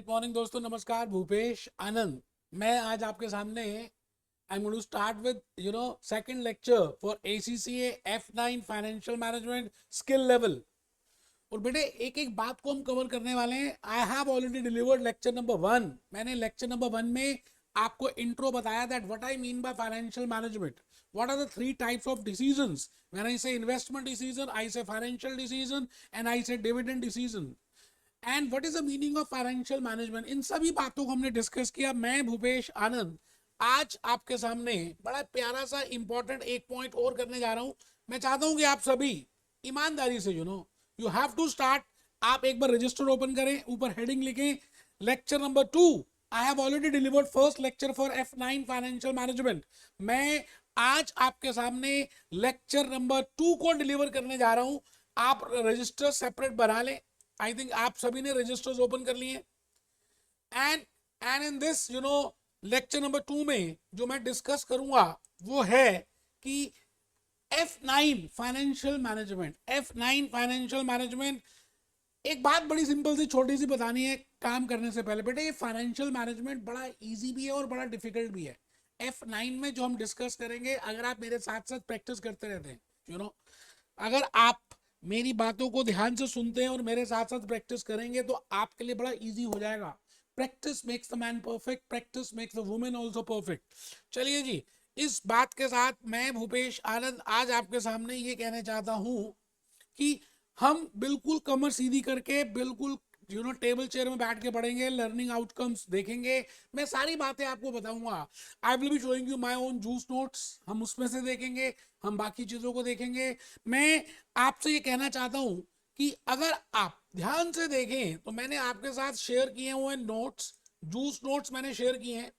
Good morning दोस्तों, नमस्कार। भूपेश आनंद मैं आज आपके सामने I am going to start with second lecture for ACCA F9 financial management skill level. और बेटे एक एक बात को हम कवर करने वाले हैं। I have already delivered lecture number 1। मैंने लेक्चर नंबर 1 में आपको इंट्रो बताया that what I mean by financial management, what are the three types of decisions. When I say investment decision, आई से financial decision and I say dividend decision and what is the meaning of financial management. इन सभी बातों को हमने discuss किया। मैं भूपेश आनंद आज आपके सामने बड़ा प्यारा सा इंपॉर्टेंट एक पॉइंट और करने जा रहा हूं। मैं चाहता हूं कि आप सभी ईमानदारी से यू हैव टू स्टार्ट। आप एक बार रजिस्टर ओपन करें, ऊपर हेडिंग लिखें lecture number 2। I have already delivered first lecture for F9 financial management. मैं आज आपके सामने लेक्चर नंबर 2 को डिलीवर करने जा रहा हूं। आप रजिस्टर सेपरेट बना लें। आई थिंक आप सभी ने रजिस्टर्स ओपन कर लिए। And in this lecture number 2 में जो मैं डिस्कस करूंगा वो है कि F9 financial management. F9 financial management, एक बात बड़ी सिंपल सी छोटी सी बतानी है काम करने से पहले। बेटे ये फाइनेंशियल मैनेजमेंट बड़ा इजी भी है और बड़ा डिफिकल्ट भी है। F9 में जो हम डिस्कस करेंगे, अगर आप मेरे साथ साथ प्रैक्टिस करते रहते हैं, अगर आप मेरी बातों को ध्यान से सुनते हैं और मेरे साथ साथ प्रैक्टिस करेंगे तो आपके लिए बड़ा इजी हो जाएगा। Practice makes the man perfect, practice makes the women also perfect. चलिए जी, इस बात के साथ मैं भूपेश आनंद आज आपके सामने ये कहना चाहता हूं कि हम बिल्कुल कमर सीधी करके बिल्कुल टेबल चेयर में बैठ के पढ़ेंगे, लर्निंग आउटकम्स देखेंगे। मैं सारी बातें आपको बताऊंगा। आई will be showing you my own juice notes, हम उसमें से देखेंगे, हम बाकी चीजों को देखेंगे। मैं आपसे ये कहना चाहता हूं कि अगर आप ध्यान से देखें तो मैंने आपके साथ शेयर किए हुए नोट्स, जूस नोट्स मैंने शेयर किए हैं।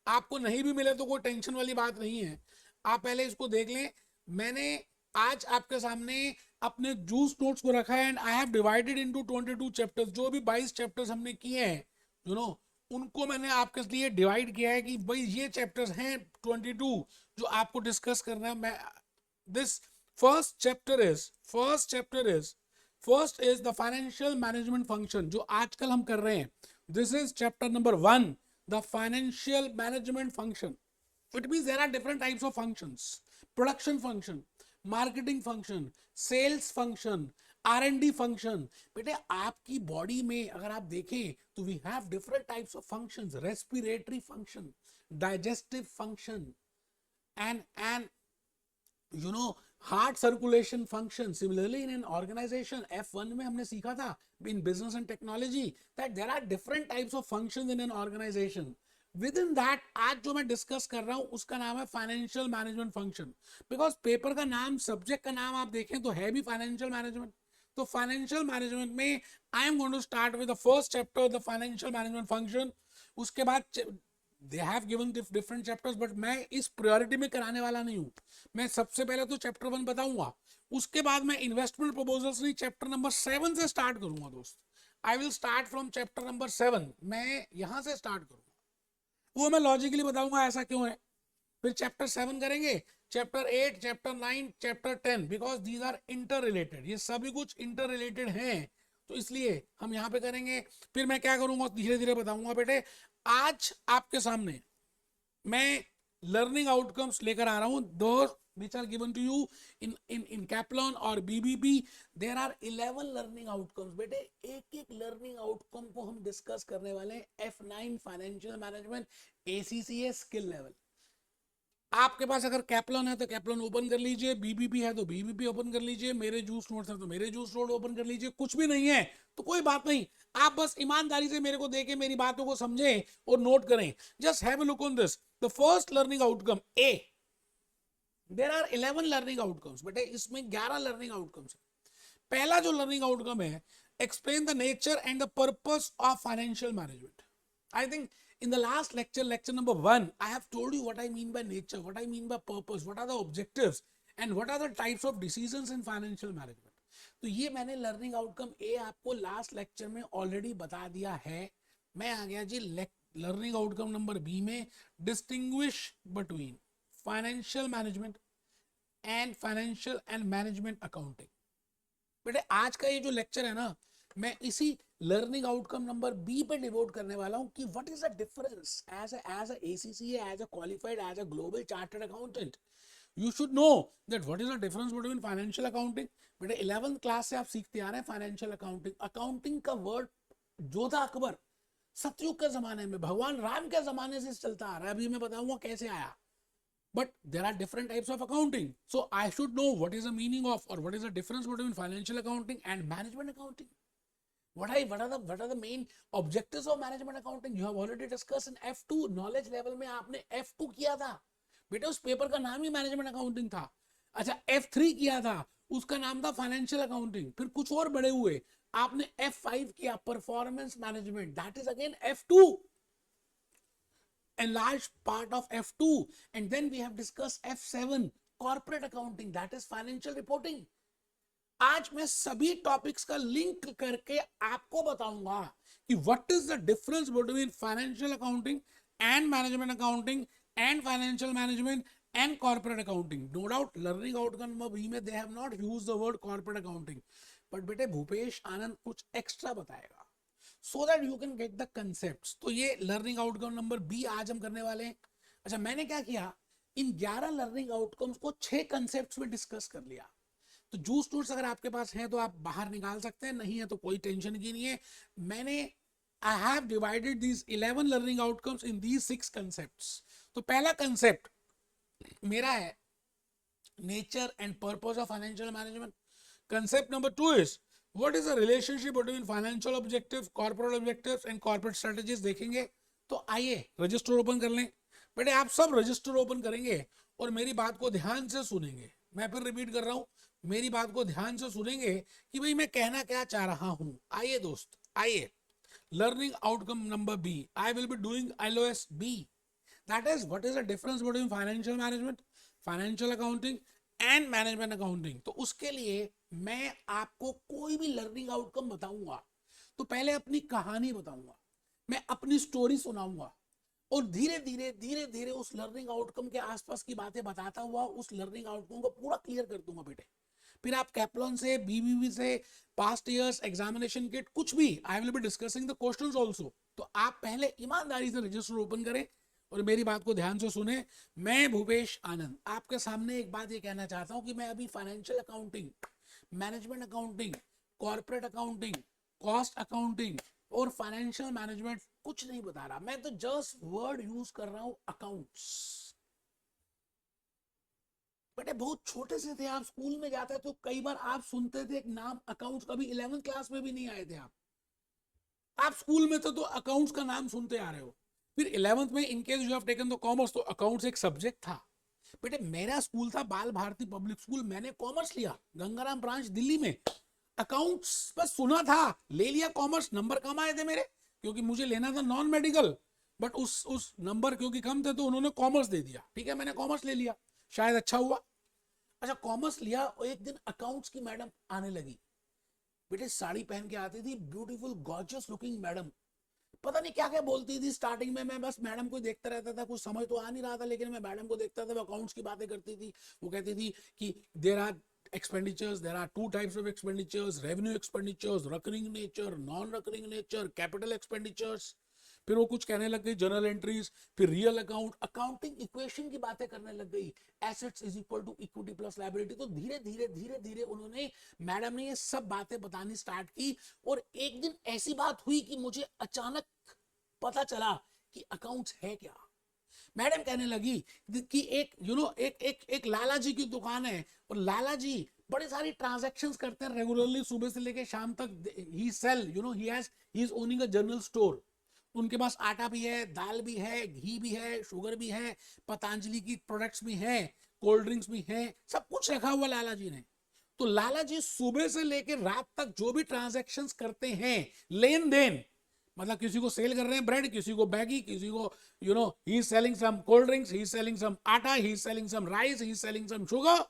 आपको नहीं भी मिले तो कोई टेंशन वाली बात नहीं है, आप पहले इसको देख लें। मैंने आज आपके सामने अपने जूस नोट्स को रखा है and I have divided into 22 chapters. जो भी 22 चैप्टर्स हमने किए हैं उनको मैंने आपके लिए डिवाइड किया है कि भाई ये चैप्टर्स हैं 22 जो आपको डिस्कस करना है। मैं this first is the financial management function जो आजकल हम कर रहे हैं। This is chapter number 1, the financial management function. It means there are different types of functions: production function, marketing function, sales function, R&D function। बेटे आपकी body में अगर आप देखें तो we have different types of functions: respiratory function, digestive function, and heart circulation function. Similarly in an organization, F1 में हमने सीखा था in business and technology that there are different types of functions in an organization. With in that आज जो मैं discuss कर रहा हूं उसका नाम है financial management function. Because paper का नाम, सब्जेक्ट का नाम आप देखें तो है भी फाइनेंशियल मैनेजमेंट। तो फाइनेंशियल मैनेजमेंट में I am going to start with the first chapter, the financial management function. उसके बाद they have given different chapters, but मैं इस प्रायोरिटी में कराने वाला नहीं हूं। मैं सबसे पहले तो चैप्टर 1 बताऊंगा, उसके बाद मैं इन्वेस्टमेंट प्रपोजल्स नहीं, चैप्टर नंबर 7 से स्टार्ट करूंगा दोस्त। I will start from chapter number 7। मैं यहां से स्टार्ट करूंगा, वो मैं लॉजिकली बताऊंगा ऐसा क्यों है। फिर चैप्टर 7 करेंगे, chapter 8, chapter 9, chapter 10, because these are inter related. ये सभी कुछ इंटर रिलेटेड हैं तो इसलिए हम यहाँ पे करेंगे। फिर मैं क्या करूंगा धीरे धीरे बताऊंगा। बेटे आज आपके सामने मैं लर्निंग आउटकम्स लेकर आ रहा हूं, दो which are given to you in Kaplan और BBP. There are 11 learning outcomes. बेटे एक एक लर्निंग आउटकम को हम डिस्कस करने वाले हैं। F9 financial management ACCA skill level. आपके पास अगर कैप्लन है तो कैप्लन ओपन कर लीजिए, बीबीपी है तो बीबीपी ओपन कर लीजिए, मेरे जूस नोट्स है तो मेरे जूस नोट ओपन कर लीजिए। कुछ भी नहीं है तो कोई बात नहीं, आप बस ईमानदारी से मेरे को देके मेरी बातों को समझें और नोट करें। Just have a look on this, the first learning outcome A. There are 11 learning outcomes. बेटे इसमें 11 लर्निंग आउटकम्स है। पहला जो लर्निंग आउटकम है, explain the nature and the purpose of financial management. I think in the last lecture, lecture number 1, I have told you what I mean by nature, what I mean by purpose, what are the objectives and what are the types of decisions in financial management. तो ये मैंने learning outcome ए आपको last lecture में already बता दिया है। मैं आ गया जी लर्निंग आउटकम नंबर बी में, distinguish between financial management and financial and management accounting. बेटे आज का ये जो लेक्चर है ना, मैं इसी लर्निंग आउटकम नंबर बी पे डिवोट करने वाला हूं कि what is the difference as a ACCA, as a qualified, as a global chartered accountant, you should know that what is the difference between financial accounting. बेटा 11th class से आप सीखते आ रहे हैं फाइनेंशियल अकाउंटिंग. अकाउंटिंग का word Jodha Akbar Satyug के जमाने में, भगवान राम के जमाने से चलता आ रहा है. अभी मैं बताऊंगा कैसे आया. But there are different types of accounting. So I should know what is the meaning of, or what is the difference between financial accounting and management accounting. What are the main objectives of management accounting? You have already discussed in F2 knowledge level में आपने F2 किया था. बेटा उस paper का नाम ही management accounting था. अच्छा F3 किया था, उसका नाम था फाइनेंशियल अकाउंटिंग. फिर कुछ और बड़े हुए, आपने F5 किया performance management, that is again F2. A large part of F2, and then we have discussed F7 corporate accounting, that is financial reporting. आज मैं सभी टॉपिक्स का लिंक करके आपको बताऊंगा कि what is the difference between financial accounting and management accounting and financial management and corporate accounting. No doubt learning outcome B में they have not used the word corporate accounting, but बेटे भूपेश आनंद कुछ extra बताएगा so that you can get the concepts. तो ये learning outcome number B आज हम करने वाले हैं. अच्छा मैंने क्या किया, इन 11 लर्निंग आउटकम्स को 6 कंसेप्ट्स में डिस्कस कर लिया. तो जूस टूल्स अगर आपके पास है तो आप बाहर निकाल सकते हैं, नहीं है तो कोई टेंशन की नहीं है. मैंने I have divided these 11 learning outcomes in these 6 concepts. तो पहला कंसेप्ट मेरा है nature and purpose of financial management. Concept number 2 is What is the relationship between financial objectives, corporate objectives and corporate strategies देखेंगे. तो आइए register open कर लें. बेटे आप सब रजिस्टर ओपन करेंगे और मेरी बात को ध्यान से सुनेंगे. मैं फिर रिपीट कर रहा हूं, मेरी बात को ध्यान से सुनेंगे कि भाई मैं कहना क्या चाह रहा हूं. आइए दोस्त आइए. Learning outcome number B, I will be doing LOS B. That is what is the difference between financial management, financial accounting and management accounting. तो उसके लिए मैं आपको कोई भी लर्निंग आउटकम बताऊंगा तो पहले अपनी कहानी बताऊंगा, मैं अपनी स्टोरी सुनाऊंगा और धीरे धीरे उस लर्निंग आउटकम के आसपास की बातें बताता हुआ उस लर्निंग आउटकम को पूरा क्लियर कर दूंगा बेटे. फिर आप कैप्लॉन से, बीबीबी से, पास्ट ईयर्स एग्जामिनेशन किट कुछ भी, आई will be discussing the questions also. तो आप पहले ईमानदारी से रजिस्टर ओपन करें और मेरी बात को ध्यान से सुने. मैं भूपेश आनंद आपके सामने एक बात ये कहना चाहता हूं कि मैं अभी financial accounting, management accounting, corporate accounting, cost accounting और फाइनेंशियल मैनेजमेंट कुछ नहीं बता रहा. मैं तो जस्ट वर्ड यूज कर रहा हूं अकाउंट्स. बेटे बहुत छोटे से थे आप, स्कूल में जाते तो कई बार आप सुनते थे एक नाम अकाउंट्स. कभी 11th क्लास में भी नहीं आए थे आप स्कूल में तो अकाउंट्स का नाम सुनते आ रहे हो. फिर 11th में in case you have taken the commerce तो अकाउंट्स एक सब्जेक्ट था. बेटे मेरा स्कूल था बाल भारती पब्लिक स्कूल, मैंने कॉमर्स लिया गंगाराम ब्रांच दिल्ली में. अकाउंट्स बस सुना था, ले लिया कॉमर्स. नंबर कम आए थे मेरे क्योंकि मुझे लेना था नॉन मेडिकल, बट उस नंबर क्योंकि कम थे तो उन्होंने कॉमर्स दे दिया. ठीक है मैंने कॉमर्स ले लिया, शायद अच्छा हुआ. अच्छा कॉमर्स लिया और एक दिन अकाउंट्स की मैडम आने लगी. बेटे साड़ी पहन के आती थी, ब्यूटीफुल गॉर्जियस लुकिंग मैडम. पता नहीं क्या क्या बोलती थी. स्टार्टिंग में मैं बस मैडम को देखता रहता था, कुछ समझ तो आ नहीं रहा था, लेकिन मैं मैडम को देखता था. वो अकाउंट्स की बातें करती थी. वो कहती थी कि there are expenditures, there are 2 types of expenditures, revenue expenditures, recurring nature, non recurring nature, capital expenditures. फिर वो कुछ कहने लग गई जर्नल एंट्रीज, फिर रियल अकाउंट, अकाउंटिंग इक्वेशन की बातें करने लग गई. Assets is equal to equity plus liability. तो धीरे धीरे उन्होंने, मैडम ने ये सब बातें बतानी स्टार्ट की. और एक दिन ऐसी बात हुई कि मुझे अचानक पता चला कि अकाउंट्स है क्या. मैडम कहने लगी कि एक एक लाला जी की दुकान है और लाला जी बड़ी सारी ट्रांजैक्शंस करते हैं रेगुलरली, सुबह से लेके शाम तक. He sell he is owning a general store. उनके पास आटा भी है, दाल भी है, घी भी है, शुगर भी है, पतंजलि की प्रोडक्ट्स भी हैं, कोल्ड ड्रिंक्स भी हैं, सब कुछ रखा हुआ लाला जी ने. तो लाला जी सुबह से लेकर रात तक जो भी ट्रांजैक्शंस करते हैं, लेन देन, मतलब किसी को सेल कर रहे हैं ब्रेड, किसी को बैगी, किसी को he is selling some cold drinks, he is selling some atta, he is selling some rice, he is selling some sugar.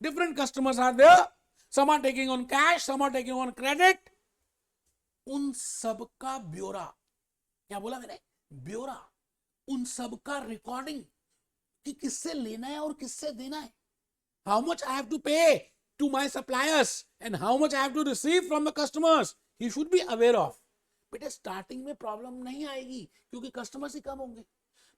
Different customers are there, some are taking on cash, some are taking on credit. उन सब का ब्यौरा, क्या बोला मैंने, ब्यौरा, उन सब का रिकॉर्डिंग कि किससे लेना है और किससे देना है. How much I have to pay to my suppliers and how much I have to receive from the customers, he should be aware of. बेटे स्टार्टिंग में प्रॉब्लम नहीं आएगी क्योंकि कस्टमर्स ही कम होंगे,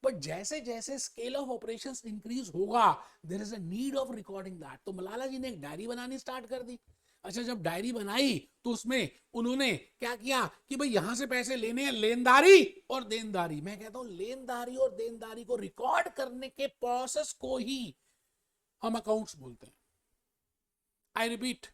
बट जैसे जैसे स्केल ऑफ ऑपरेशंस इंक्रीज होगा there is a need of recording that. तो मलाला जी ने एक डायरी बनानी स्टार्ट कर दी। अच्छा, जब डायरी बनाई तो उसमें उन्होंने क्या किया कि भाई यहां से पैसे लेने हैं, लेनदारी और देनदारी। मैं कहता हूं लेनदारी और देनदारी को रिकॉर्ड करने के प्रोसेस को ही हम अकाउंट्स बोलते हैं। आई रिपीट,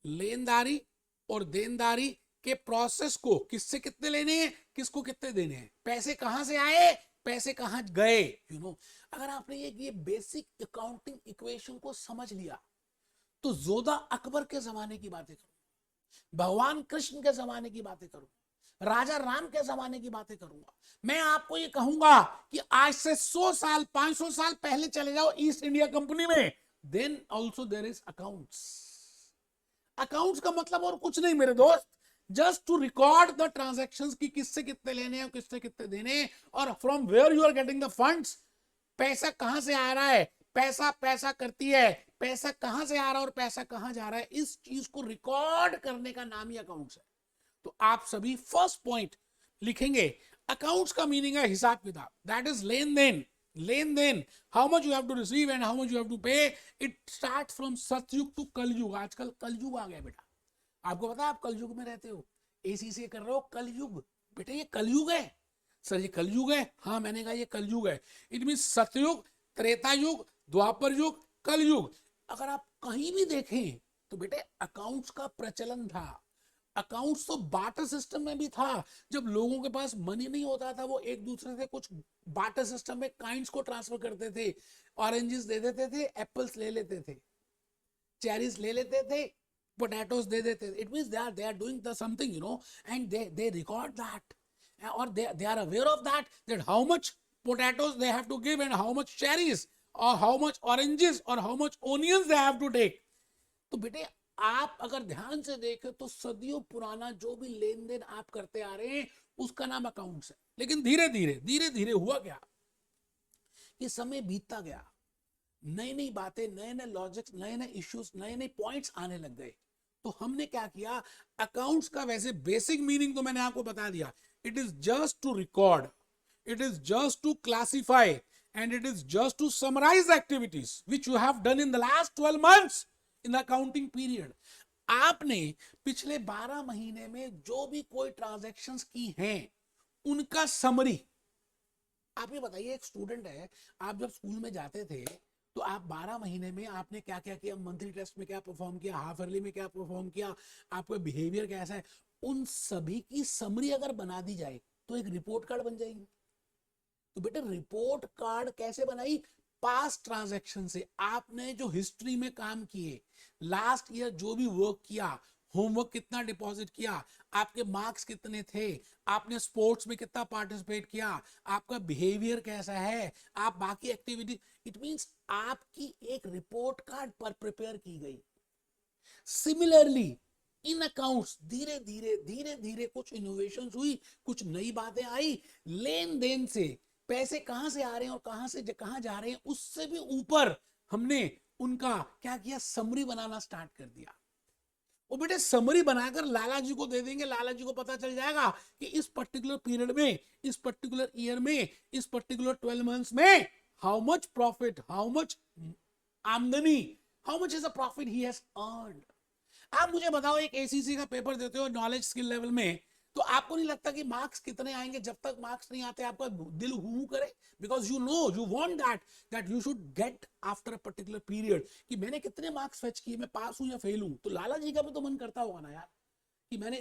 लेनदारी और देनदारी के प्रोसेस को, किससे कितने लेने हैं, किसको कितने देने हैं, पैसे कहां से आए, पैसे कहां गए, यू नो। अगर आपने ये बेसिक अकाउंटिंग इक्वेशन को समझ लिया तो जोधा अकबर के जमाने की बातें करूंगा, भगवान कृष्ण के जमाने की बातें करूंगा, राजा राम के जमाने की बातें करूंगा। मैं आपको ये कहूंगा कि आज से 100 साल 500 साल पहले चले जाओ ईस्ट इंडिया कंपनी में, then also there is accounts. Accounts का मतलब और कुछ नहीं मेरे दोस्त, just to record the transactions की किससे कितने लेने हैं, किससे कितने देने हैं, और from where you are getting the funds, पैसा कहां से आ रहा है, पैसा पैसा करती है, पैसा कहां से आ रहा है और पैसा कहां जा रहा है, इस चीज को रिकॉर्ड करने का नाम ही अकाउंट्स है। तो आप सभी फर्स्ट पॉइंट लिखेंगे, अकाउंट्स का मीनिंग है हिसाब किताब, दैट इज लेन देन। लेन देन, how much you have to receive and how much you have to pay. It start from Satyug to Kalyug. आजकल कलयुग आ गया बेटा, आपको पता है आप कलयुग में रहते हो, एसीसी कर रहे हो कलयुग। बेटा ये कलयुग है सर, ये कलयुग है, हाँ मैंने कहा ये कलयुग है। इट मीन सतयुग, त्रेता युग, द्वापर युग, कलयुग। अगर आप कहीं भी देखें तो बेटे अकाउंट्स का प्रचलन था। अकाउंट्स तो बार्टर सिस्टम में भी था, जब लोगों के पास मनी नहीं होता था वो एक दूसरे से कुछ बार्टर सिस्टम में काइंड्स को ट्रांसफर करते थे, ऑरेंजेस दे देते थे, एप्पल्स ले लेते थे, चेरीज ले लेते थे, पोटैटोस दे देते थे। It means they are doing the something, you know, and they record that, or they are aware of that how much potatoes they have to give and how much cherries or how much oranges or how much onions they have to take। तो बेटे आप अगर ध्यान से देखें तो सदियों पुराना जो भी लेन देन आप करते आ रहे हैं उसका नाम अकाउंट्स है। लेकिन धीरे धीरे हुआ क्या कि समय बीतता गया, नई नई बातें, नए नए लॉजिक्स, नए नए इश्यूज, नए नए पॉइंट्स आने लग गए। तो हमने क्या किया, अकाउंट्स का वैसे बेसिक मीनिंग तो मैंने आपको बता दिया, it is just to record, it is just to classify and it is just to summarise activities which you have done in the last 12 months in the accounting period. आपने पिछले 12 महीने में जो भी कोई ट्रांजैक्शंस की हैं उनका समरी। आप ये बताइए, एक स्टूडेंट है, आप जब स्कूल में जाते थे तो आप 12 महीने में आपने क्या क्या किया, मंथली टेस्ट में क्या परफॉर्म किया, हाफ ईयरली में क्या परफॉर्म किया, आपका बिहेवियर कैसा है, उन सभी की समरी अगर बना दी जाए तो एक रिपोर्ट कार्ड बन जाएगी। तो बेटे रिपोर्ट कार्ड कैसे बनाई, पास्ट ट्रांजैक्शन से, आपने जो हिस्ट्री में काम किए, लास्ट ईयर जो भी वर्क किया, होमवर्क कितना डिपॉजिट किया, आपके मार्क्स कितने थे, आपने स्पोर्ट्स में कितना पार्टिसिपेट किया, आपका बिहेवियर कैसा है, आप बाकी एक्टिविटी, इट मींस आपकी एक रिपोर्ट कार्ड पर प्रिपेयर की गई। सिमिलरली इन अकाउंट्स धीरे धीरे कुछ इनोवेशंस हुई, कुछ नई बातें आई, लेन देन से पैसे कहां से आ रहे हैं और कहां से कहां जा रहे हैं उससे भी ऊपर हमने उनका क्या किया, समरी बनाना स्टार्ट कर दिया। वो बेटे समरी बनाकर लाला जी को दे देंगे, लाला जी को पता चल जाएगा कि इस पर्टिकुलर पीरियड में, इस पर्टिकुलर ईयर में, इस पर्टिकुलर 12 months में how much profit, how much आमदनी, how much is a profit he has earned. आप मुझे बताओ, एक एसीसी का पेपर देते हो नॉलेज स्किल लेवल में, तो आपको नहीं लगता कि मार्क्स कितने आएंगे, जब तक मार्क्स नहीं आते आपका दिल हु करे, because you know, you want that you should get after a particular period कि मैंने कितने मार्क्स फेच किए, मैं पास हूं या फेल हूं। तो लाला जी का भी तो मन करता होगा ना यार कि मैंने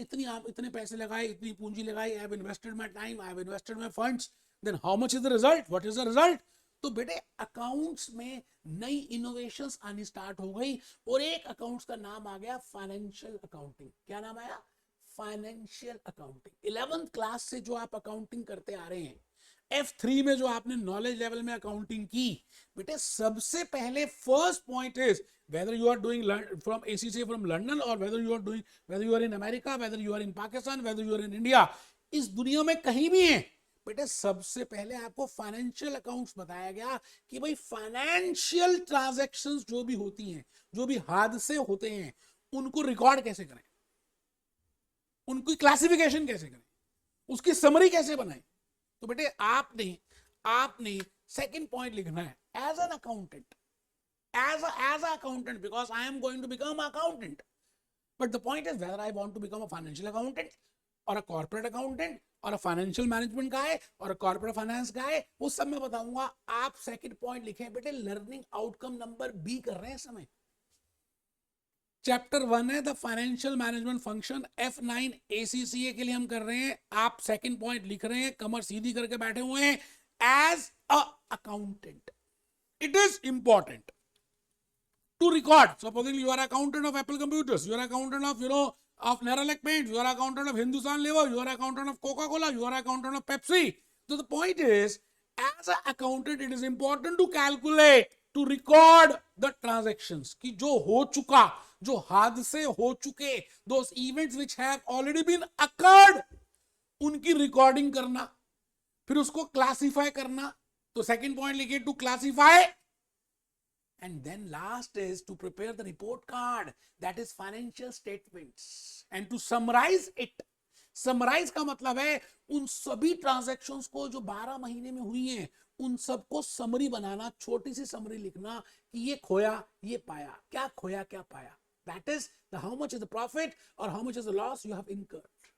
इतने पैसे लगाए, इतनी पूंजी लगाई, I have invested my time, I have invested my funds, then how much is the result, what is the result. तो बेटे अकाउंट्स में नई इनोवेशंस आनी स्टार्ट हो गई और एक अकाउंट्स का नाम आ गया फाइनेंशियल अकाउंटिंग। क्या नाम आया, फाइनेंशियल अकाउंटिंग। 11th क्लास से जो आप अकाउंटिंग करते आ रहे हैं, F3 में जो आपने नॉलेज लेवल में अकाउंटिंग की, बेटे सबसे पहले first point is whether you are doing from ACCA from London or whether you are in America, whether you are in Pakistan, whether you are in India, इस दुनिया में कहीं भी हैं, बेटे सबसे पहले आपको फाइनेंशियल अकाउंट्स बताया गया कि भाई फाइनेंशियल ट्रांजैक्शंस जो भी होती हैं, जो भी हादसे होते हैं, उनको रिकॉर्ड कैसे करें, उनकी क्लासिफिकेशन कैसे करें। उसकी समरी कैसे बनाए? तो बेटे आपने आपने सेकंड पॉइंट लिखना है as an accountant, as a accountant, because I am going to become an accountant. But the point is whether I want to become a financial accountant or a corporate accountant or a financial management guy or a corporate finance guy, वो सब मैं बताऊंगा. आप second point लिखें बेटे, learning outcome number B कर रहे हैं इस समय. चैप्टर 1 है the financial management function, F9 ACCA के लिए हम कर रहे हैं. आप सेकंड पॉइंट लिख रहे हैं, कमर सीधी करके बैठे हुए हैं. As a accountant it is important to record. Supposing you are accountant of Apple Computers, you are accountant of of Nerolac Paints, you are accountant of Hindustan Lever, you are accountant of Coca-Cola, you are accountant of Pepsi. So the point is, as an accountant, it is important to calculate, to record the transactions कि जो हो चुका, जो हादसे हो चुके, those events which have already been occurred, उनकी recording करना, फिर उसको क्लासिफाई करना. तो सेकंड पॉइंट लिखिए to classify. And then last is to prepare the report card, that is financial statements, and to summarize it. Summarize का मतलब है उन सभी ट्रांजैक्शंस को जो 12 महीने में हुई हैं, उन सबको समरी बनाना, छोटी सी समरी लिखना कि ये खोया, ये पाया, क्या खोया, क्या पाया. That is the how much is the profit or how much is the loss you have incurred.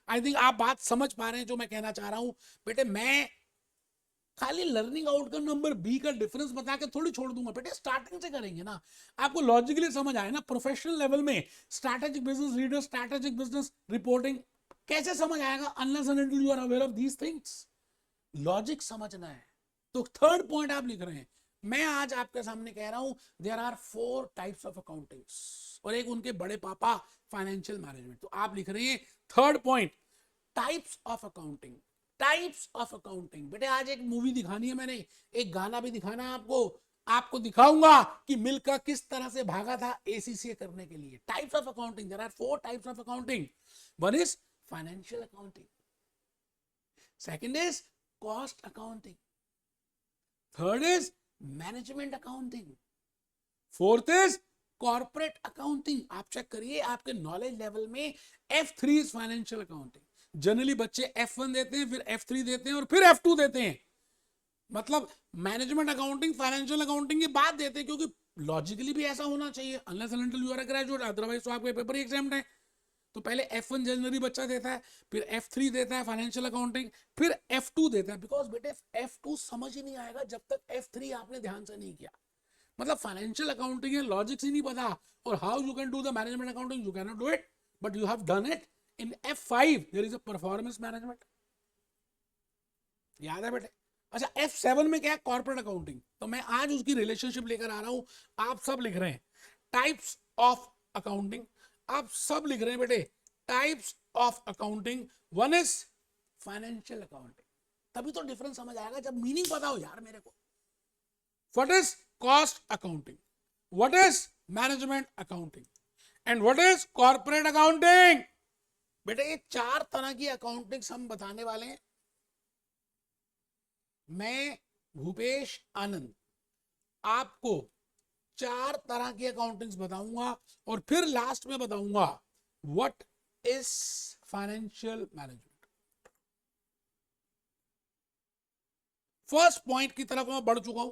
I think आप बात समझ पा रहे हैं जो मैं कहना चाह रहा हूं. बेटे मैं खाली लर्निंग आउटकम नंबर बी का डिफरेंस बता के थोड़ी छोड़ दूंगा. बेटे स्टार्टिंग से करेंगे ना, आपको लॉजिकली समझ आए ना. प्रोफेशनल लेवल में strategic business reader, strategic business reporting कैसे समझ आएगा unless and until you are aware of these things. Logic समझना है. तो थर्ड पॉइंट आप लिख रहे हैं. मैं आज आपके सामने कह रहा हूं there are 4 types of accountings और एक उनके बड़े पापा फाइनेंशियल मैनेजमेंट. तो आप लिख रहे हैं third point types of accounting. Types of accounting. बेटे आज एक मूवी दिखानी है मैंने, एक गाना भी दिखाना है आपको. आपको दिखाऊंगा कि मिलकर किस तरह से भागा था एसीसीए करने के लिए. Types of accounting, there are 4 types of accounting. One is financial accounting, second is cost accounting, third is management accounting, fourth is corporate accounting. आप चेक करिए आपके नॉलेज लेवल में F3 is financial accounting. Generally बच्चे F1 देते हैं, फिर F3 देते हैं और फिर F2 देते हैं. मतलब मैनेजमेंट अकाउंटिंग, फाइनेंशियल अकाउंटिंग की बात देते हैं क्योंकि लॉजिकली भी ऐसा होना चाहिए. Unless and until you are a graduate, otherwise तो आपके पेपर ही एग्जाम्ड है. तो पहले F1 जनरली बच्चा देता है, फिर F3 देता है फाइनेंशियल अकाउंटिंग, फिर F2 देता है. बिकॉज बेटे F2 समझ ही नहीं आएगा जब तक F3 आपने ध्यान से नहीं किया. मतलब फाइनेंशियल अकाउंटिंग है, लॉजिक्स ही नहीं पता. और how you can do the management accounting, you can not do it, but you have done it. In F5 there is a performance management. याद है बेटे? अच्छा F7 में क्या है? Corporate accounting. तो मैं आज उसकी रिलेशनशिप लेकर आ रहा हूं. आप सब लिख रहे हैं टाइप्स ऑफ अकाउंटिंग. आप सब लिख रहे हैं बेटे types of accounting. One is financial accounting. तभी तो डिफरेंस समझ आएगा जब मीनिंग पता हो यार मेरे को. What is cost accounting, what is management accounting and what is corporate accounting. बेटे ये 4 तरह की अकाउंटिंग्स हम बताने वाले हैं. मैं भूपेश आनंद आपको 4 तरह की अकाउंटिंग्स बताऊंगा और फिर लास्ट में बताऊंगा what is financial management. First point की तरफ मैं बढ़ चुका हूं.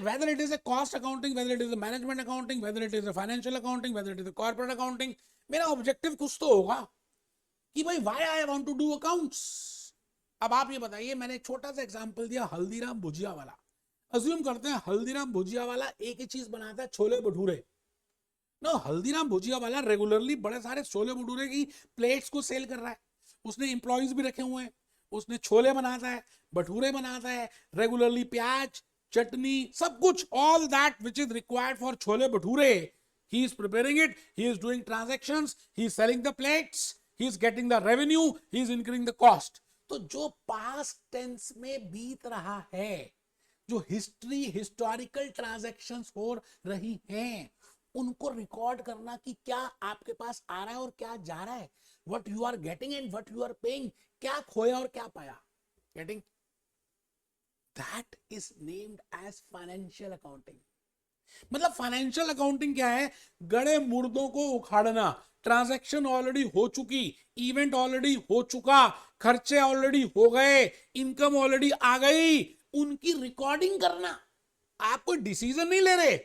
whether it is a cost accounting, whether it is a management accounting, whether it is a financial accounting, whether it is a corporate accounting, मेरा objective कुछ तो होगा कि भाई why I want to do accounts. अब आप ये बताइए, मैंने एक छोटा सा एग्जांपल दिया हल्दीराम भुजिया वाला. अज्यूम करते हैं हल्दीराम भुजिया वाला एक ही चीज बनाता है, छोले भटूरे. नो, हल्दीराम भुजिया वाला रेगुलरली बड़े सारे छोले भटूरे की प्लेट्स को सेल कर रहा है. उसने एम्प्लॉइज भी रखे हुए हैं, उसने छोले बनाता है, भटूरे बनाता है, रेगुलरली प्याज, चटनी, सब कुछ, all that which is required for chole bhature, he is preparing it, he is doing transactions, he is selling the plates, he is getting the revenue, he is incurring the cost. तो जो past tense में बीत रहा है, जो history, historical transactions हो रही हैं, उनको रिकॉर्ड करना कि क्या आपके पास आ रहा है और क्या जा रहा है, what you are getting and what you are paying, क्या खोया और क्या पाया. Getting? That is named as financial accounting. मतलब फाइनेंशियल अकाउंटिंग क्या है? गड़े मुर्दों को उखाड़ना, ट्रांजैक्शन ऑलरेडी हो चुकी, इवेंट ऑलरेडी हो चुका, खर्चे ऑलरेडी हो गए, इनकम ऑलरेडी आ गई, उनकी रिकॉर्डिंग करना। आप कोई डिसीजन नहीं ले रहे,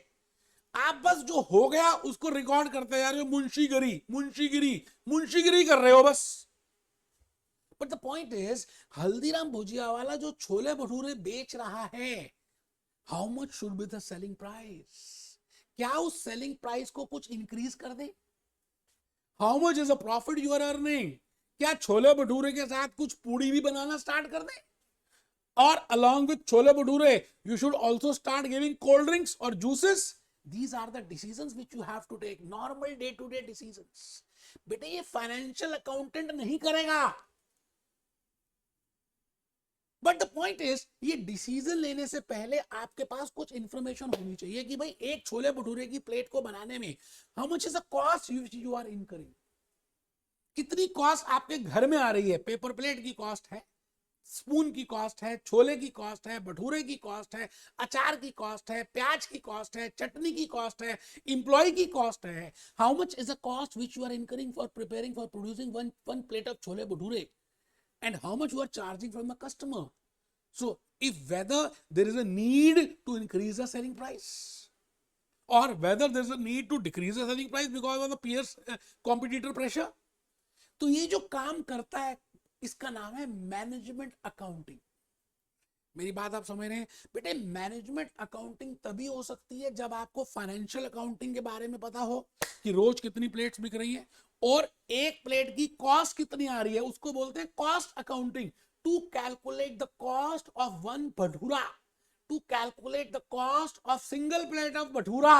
आप बस जो हो गया उसको रिकॉर्ड करते जा रहे हो। मुंशीगिरी मुंशीगिरी मुंशीगिरी कर रहे हो बस। But the point is, Haldiram bhujia वाला जो छोले भटूरे बेच रहा है, how much should be the selling price? क्या उस सेलिंग प्राइस को कुछ इंक्रीज कर दे? How much is a profit you are earning? क्या छोले भटूरे के साथ कुछ पूड़ी भी बनाना स्टार्ट कर दे? और along with chole bhature you should also start giving cold drinks or juices. These are the decisions which you have to take, normal day to day decisions. बेटे ये financial accountant नहीं करेगा। बट द पॉइंट इज, ये decision लेने से पहले आपके पास कुछ इंफॉर्मेशन होनी चाहिए कि भाई एक छोले भटूरे की प्लेट को बनाने में how much is the cost you are incurring? कितनी कॉस्ट आपके घर में आ रही है? पेपर प्लेट की कॉस्ट है, स्पून की कॉस्ट है, छोले की कॉस्ट है, भटूरे की कॉस्ट है, अचार की कॉस्ट है, प्याज की कॉस्ट है, चटनी की कॉस्ट है, इंप्लॉय की कॉस्ट है। How much is the cost which you are incurring for preparing for producing one plate of chole bhature, and how much you are charging from the customer? So if whether there is a need to increase the selling price or whether there is a need to decrease the selling price because of the peers competitor pressure, तो ये जो काम करता है इसका नाम है management accounting. मेरी बात आप समझ रहे हैं बेटे? मैनेजमेंट अकाउंटिंग तभी हो सकती है जब आपको फाइनेंशियल अकाउंटिंग के बारे में पता हो कि रोज कितनी प्लेट्स बिक रही हैं और एक प्लेट की कॉस्ट कितनी आ रही है, उसको बोलते हैं cost accounting. To calculate the cost of one bhatura, to calculate the cost of single plate of bhatura,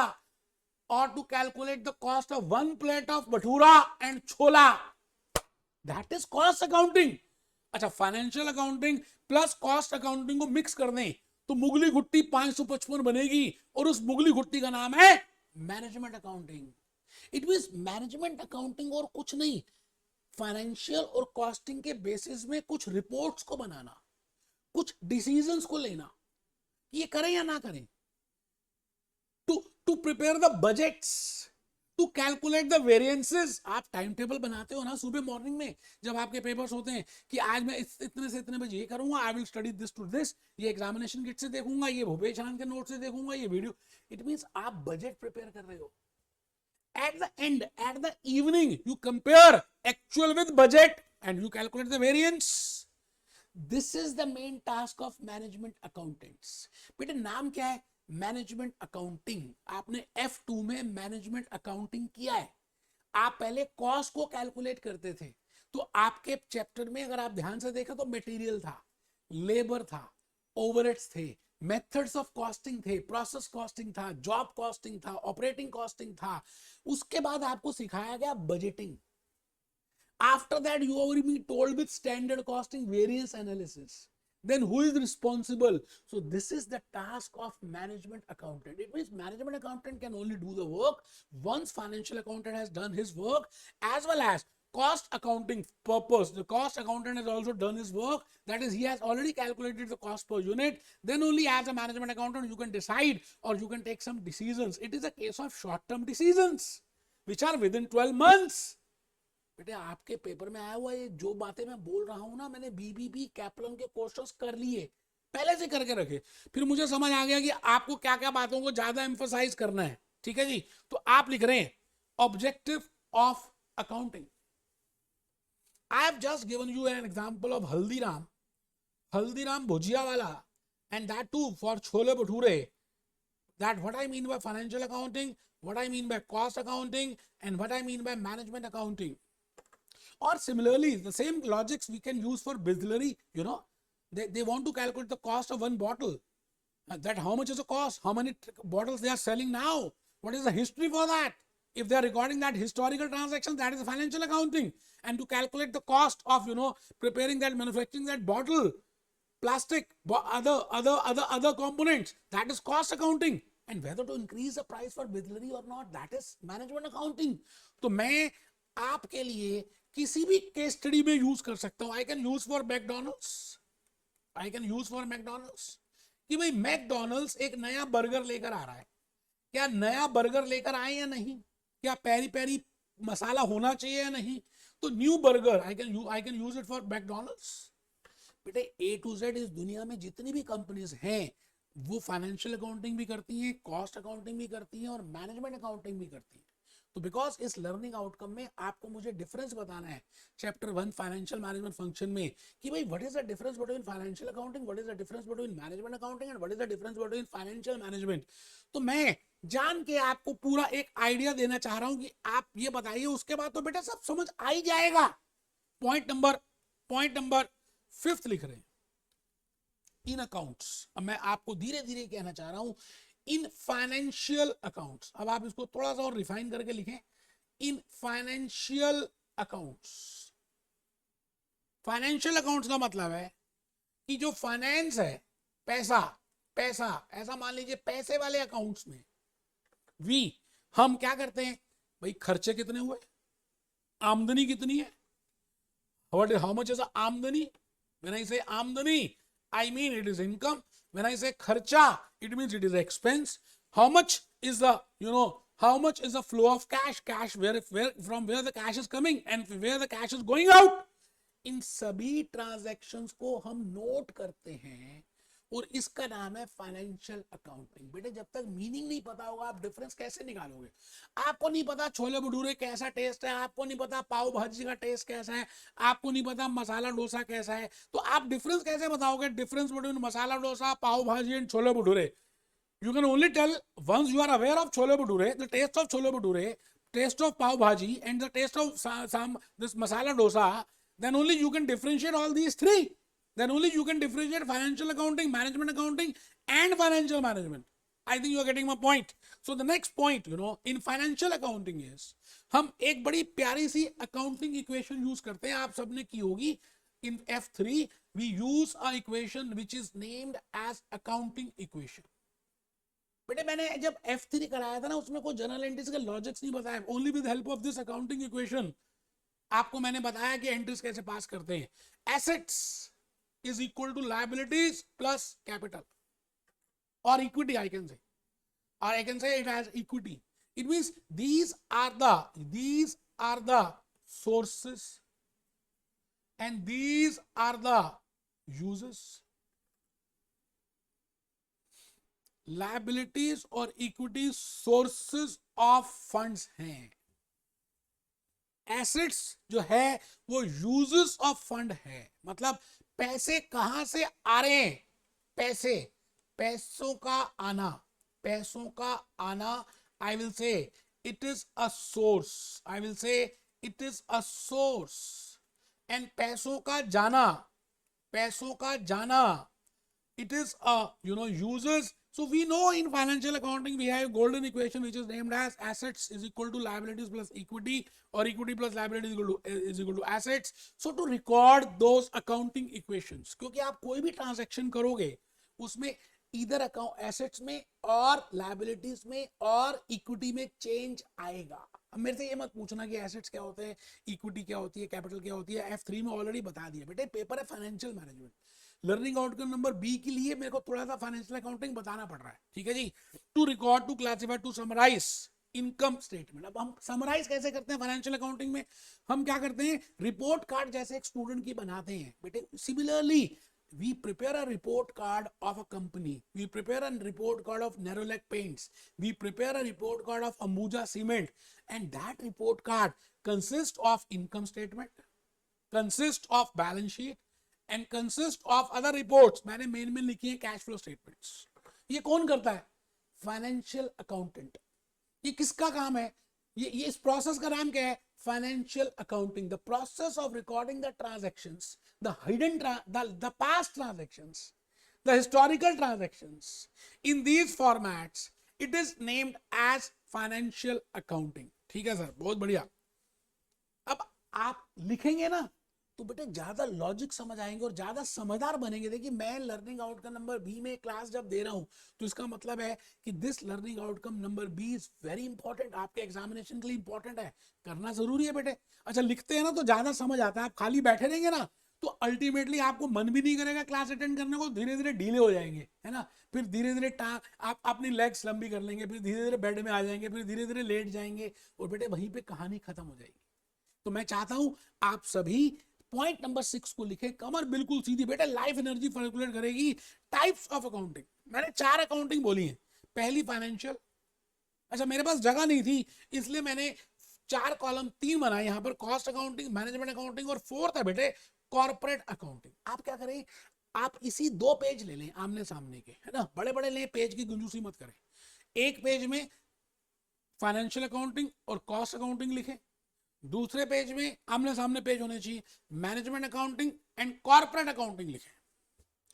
और to calculate the cost of one plate of bhatura and chola, that is cost accounting. अच्छा, financial accounting plus cost accounting को mix कर दें तो मुगली घुट्टी 555 बनेगी, और उस मुगली घुट्टी का नाम है management accounting. It means management accounting और कुछ नहीं, फाइनेंशियल और कॉस्टिंग के बेसिस में कुछ रिपोर्ट्स को बनाना, कुछ डिसीजंस को लेना, ये करें या ना करें, to prepare the budgets, to calculate the variances. आप टाइम टेबल बनाते हो ना सुबह मॉर्निंग में जब आपके पेपर्स होते हैं कि आज मैं इतने से इतने बजे ये करूंगा, I will study this to this, ये एग्जामिनेशन किट से देखूंगा, ये भूपेश आनंद के नोट से देखूंगा, ये वीडियो। इट मींस आप बजट प्रिपेयर कर रहे हो। At the end, at the evening, you compare actual with budget and you calculate the variance. This is the main task of management accountants. बेटे नाम क्या है? Management accounting. आपने F2 में मैनेजमेंट अकाउंटिंग किया है। आप पहले कॉस्ट को कैलकुलेट करते थे, तो आपके चैप्टर में अगर आप ध्यान से देखें तो मटेरियल था, लेबर था, ओवरहेड्स थे, मेथड्स ऑफ कॉस्टिंग थे, प्रोसेस कॉस्टिंग था, जॉब कॉस्टिंग था, ऑपरेटिंग कॉस्टिंग था। उसके बाद आपको सिखाया गया budgeting. After that you are being told with standard costing, variance analysis. Then who is responsible? So this is the task of management accountant. It means management accountant can only do the work once financial accountant has done his work, as well as cost accounting purpose. The cost accountant has also done his work. That is, he has already calculated the cost per unit. Then only as a management accountant you can decide or you can take some decisions. It is a case of short-term decisions which are within 12 months. बेटे आपके paper में आया हुआ ये जो बातें मैं बोल रहा हूं ना, मैंने बीबीबी कैप्लन के क्वेश्चंस कर लिए, पहले से करके रखे। फिर मुझे समझ आ गया कि आपको क्या क्या बातों को ज्यादा एम्फसाइज करना है। ठीक है जी, तो आप लिख रहे हैं objective of accounting. I have just given you an example of Haldiram bhujia वाला, and that too for chole bhature. That what I mean by financial accounting, what I mean by cost accounting, and what I mean by management accounting. Or similarly, the same logics we can use for Bisleri. You know, they want to calculate the cost of one bottle. That how much is the cost? How many bottles they are selling now? What is the history for that? If they are recording that historical transactions, that is financial accounting. And to calculate the cost of preparing that, manufacturing that bottle, plastic, other components, that is cost accounting. And whether to increase the price for Bisleri or not, that is management accounting. तो मैं आपके लिए किसी भी case study में use कर सकता हूं। I can use for McDonald's, कि भाई मैकडोनल्ड्स एक नया बर्गर लेकर आ रहा है। क्या नया बर्गर लेकर आए या नहीं? क्या पेरी पेरी मसाला होना चाहिए या नहीं. तो new burger I can use it for McDonald's. बेटे ए टू जेड इस दुनिया में जितनी भी कंपनीज हैं वो फाइनेंशियल अकाउंटिंग भी करती हैं, कॉस्ट अकाउंटिंग भी करती हैं और मैनेजमेंट अकाउंटिंग भी करती हैं. तो बिकॉज इस लर्निंग आउटकम में आपको मुझे डिफरेंस बताना है चैप्टर 1 फाइनेंशियल मैनेजमेंट फंक्शन में कि भाई what is the difference between financial accounting, what is the difference between management accounting and what is the difference between financial management. तो मैं जान के आपको पूरा एक आइडिया देना चाह रहा हूं कि आप ये बताइए, उसके बाद तो बेटा सब समझ आ ही जाएगा. पॉइंट नंबर 5 लिख रहे हैं इन अकाउंट्स. अब मैं आपको धीरे धीरे कहना चाह रहा हूं इन फाइनेंशियल अकाउंट्स. अब आप इसको थोड़ा सा और रिफाइन करके लिखें in financial accounts. Financial accounts का मतलब है कि जो फाइनेंस है, पैसा ऐसा मान लीजिए पैसे वाले अकाउंट्स में हम क्या करते हैं भाई, खर्चे कितने हुए, आमदनी कितनी है, how much is आमदनी. when I say आमदनी I mean it is income. when I say kharcha it means it is expense. how much is the how much is the flow of cash from where the cash is coming and where the cash is going out. इन सभी transactions को हम note करते हैं और इसका नाम है financial accounting. बेटे जब तक मीनिंग नहीं पता होगा आप डिफरेंस कैसे निकालोगे. आपको नहीं पता छोले भटूरे कैसा टेस्ट है, आपको नहीं पता पाव भाजी का टेस्ट कैसा है, आपको नहीं पता मसाला डोसा कैसा है, तो आप डिफरेंस कैसे बताओगे डिफरेंस बिटवीन मसाला डोसा, पाव भाजी and chole bhature. You can only tell once you are aware of chole bhature, the taste of chole bhature, taste of pav bhaji, and the taste of this masala dosa. Then only you can differentiate all these three. Then only you can differentiate financial accounting, management accounting, and financial management. I think you are getting my point. So the next point, in financial accounting is, हम एक बड़ी प्यारी सी accounting equation use करते हैं. आप सबने की होगी. In F3, we use a equation which is named as accounting equation. बेटे मैंने जब F3 कराया था ना उसमें कोई जनरल एंट्रीज के लॉजिक्स नहीं बताया. Only with help of this accounting equation आपको मैंने बताया कि एंट्रीज कैसे पास करते हैं. Assets is equal to liabilities plus capital और equity I can say it has equity. It means these are the sources and these are the uses. Liabilities और equity sources of funds हैं. Assets जो है वो uses of fund है. मतलब पैसे कहां से आ रहे हैं, पैसों का आना I will say it is a source. And पैसों का जाना it is uses. So we know in financial accounting we have golden equation which is named as assets is equal to liabilities plus equity or equity plus liabilities is equal to assets. So to record those accounting equations, क्योंकि आप कोई भी transaction करोगे उसमें इधर account assets में और liabilities में और इक्विटी में चेंज आएगा. अब मेरे से ये मत पूछना कि एसेट्स क्या होते हैं, इक्विटी क्या होती है, कैपिटल क्या होती है. F3 में ऑलरेडी बता दिया. बेटे पेपर है financial management. Learning outcome number B के लिए मेरे को थोड़ा सा फाइनेंशियल अकाउंटिंग बताना पड़ रहा है. ठीक है जी. To record, to classify, to summarise income statement. अब हम समराइज कैसे करते हैं फाइनेंशियल अकाउंटिंग में, हम क्या करते हैं रिपोर्ट कार्ड जैसे एक स्टूडेंट की बनाते हैं. बेटे similarly we prepare a report card of a company, we prepare a report card of Nerolac Paints, we prepare a report card of Ambuja Cement, and that report card consists of income statement, consists of balance sheet and consists of other reports. मैंने main में लिखी है cash flow statements. ये कौन करता है, financial accountant. ये किसका काम है, ये इस प्रोसेस का नाम क्या है, financial accounting. The process of recording the transactions, the the past transactions, the historical transactions in these formats, it is named as financial accounting. ठीक है सर, बहुत बढ़िया. अब आप लिखेंगे ना तो बेटे ज्यादा लॉजिक समझ आएंगे और ज्यादा समझदार बनेंगे. देखिए मैं लर्निंग आउटकम नंबर बी में क्लास जब दे रहा हूं तो इसका मतलब है कि this learning outcome number B is very important. आपके एग्जामिनेशन के लिए इंपॉर्टेंट है, करना जरूरी है बेटे. अच्छा लिखते हैं ना तो ज्यादा समझ आता है. आप खाली बैठे रहेंगे ना तो अल्टीमेटली आपको मन भी नहीं करेगा क्लास अटेंड करने को, धीरे धीरे ढीले हो जाएंगे, है ना। फिर धीरे धीरे आप अपनी लेग्स लंबी कर लेंगे, फिर धीरे धीरे बेड में आ जाएंगे, फिर धीरे धीरे लेट जाएंगे, और बेटे वहीं पे कहानी खत्म हो जाएगी। तो मैं चाहता हूं आप सभी पॉइंट नंबर 6 को लिखें, कमर बिल्कुल सीधी, बेटे लाइफ एनर्जी कैलकुलेट करेगी। टाइप्स ऑफ अकाउंटिंग, मैंने 4 अकाउंटिंग बोली है। पहली फाइनेंशियल, अच्छा मेरे पास जगह नहीं थी इसलिए मैंने 4 कॉलम 3 बनाए यहां पर, कॉस्ट अकाउंटिंग, मैनेजमेंट अकाउंटिंग, और 4th है बेटे कॉर्पोरेट अकाउंटिंग। आप क्या करें, आप इसी 2 पेज ले लें आमने सामने के, है ना, बड़े बड़े लें, पेज की गुंजूसी मत करें। एक पेज में फाइनेंशियल अकाउंटिंग और कॉस्ट अकाउंटिंग लिखें, दूसरे पेज में आमने सामने पेज होने चाहिए management accounting and corporate accounting लिखें।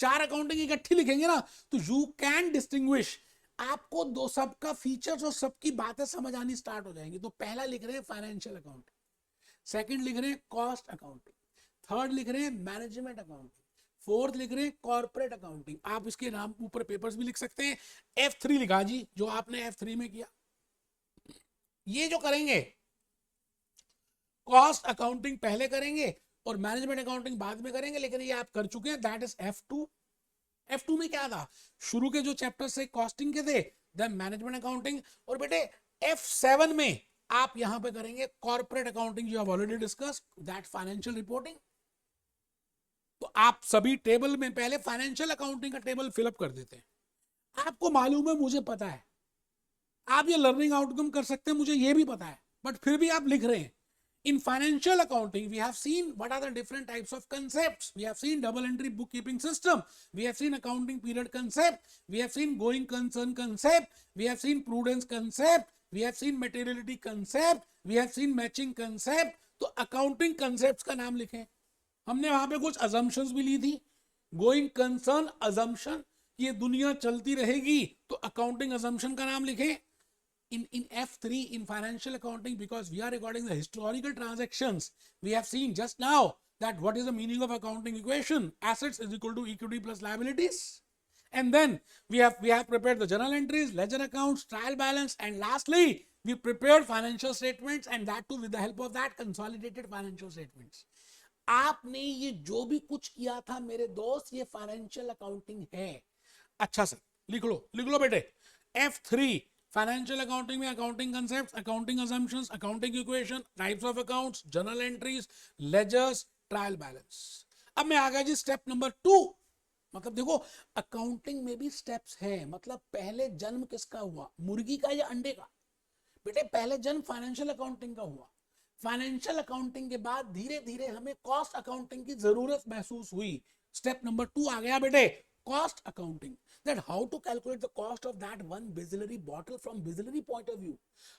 4 अकाउंटिंग इकट्ठी लिखेंगे ना तो यू कैन डिस्टिंग्विश, आपको दो सबका फीचर्स और सबकी बातें समझ आनी स्टार्ट हो जाएंगी। तो पहला लिख रहे हैं फाइनेंशियल अकाउंटिंग, सेकंड लिख रहे हैं कॉस्ट अकाउंटिंग, थर्ड लिख रहे हैं मैनेजमेंट अकाउंटिंग, फोर्थ लिख रहे हैं कॉर्पोरेट अकाउंटिंग। आप इसके नाम ऊपर पेपर्स भी लिख सकते हैं। F3 लिखा जी, जो आपने F3 में किया। ये जो करेंगे कॉस्ट अकाउंटिंग पहले करेंगे और मैनेजमेंट अकाउंटिंग बाद में करेंगे, लेकिन ये आप कर चुके हैं, दैट इज F2। F2 में क्या था, शुरू के जो चैप्टर से कॉस्टिंग के थे, देन मैनेजमेंट अकाउंटिंग, और बेटे F7 में आप यहां पे करेंगे corporate accounting, you have already discuss that financial reporting. तो आप सभी टेबल में पहले फाइनेंशियल अकाउंटिंग का टेबल फिलअप कर देते हैं। आपको मालूम है, मुझे पता है, आप ये लर्निंग आउटकम कर सकते हैं, मुझे ये भी पता है, बट फिर भी आप लिख रहे हैं। In financial accounting, we have seen what are the different types of concepts. We have seen double entry bookkeeping system. We have seen accounting period concept. We have seen going concern concept. We have seen prudence concept. We have seen materiality concept. We have seen matching concept. तो accounting concepts का नाम लिखें। हमने वहां पे कुछ assumptions भी ली थी। Going concern assumption, ये दुनिया चलती रहेगी, तो accounting assumption का नाम लिखें। In F3 in financial accounting, because we are recording the historical transactions, we have seen just now that what is the meaning of accounting equation, assets is equal to equity plus liabilities, and then we have prepared the journal entries, ledger accounts, trial balance, and lastly we prepared financial statements, and that too with the help of that consolidated financial statements. आपने ये जो भी कुछ किया था मेरे दोस्त, ये फाइनेंशियल अकाउंटिंग है। अच्छा सर, लिख लो बेटे। F3 फाइनेंशियल अकाउंटिंग में accounting concept, accounting assumptions, accounting equation, types of accounts, journal entries, ledgers, trial balance. अब मैं आ गया जी स्टेप नंबर 2। मतलब देखो अकाउंटिंग में भी स्टेप्स हैं। मतलब पहले जन्म किसका हुआ, मुर्गी का या अंडे का? बेटे पहले जन्म फाइनेंशियल अकाउंटिंग का हुआ। फाइनेंशियल अकाउंटिंग के बाद धीरे धीरे हमें कॉस्ट अकाउंटिंग की जरूरत महसूस हुई। स्टेप नंबर 2 आ गया बेटे, cost accounting. That how to calculate the cost of that one Bisleri bottle from Bisleri point of view,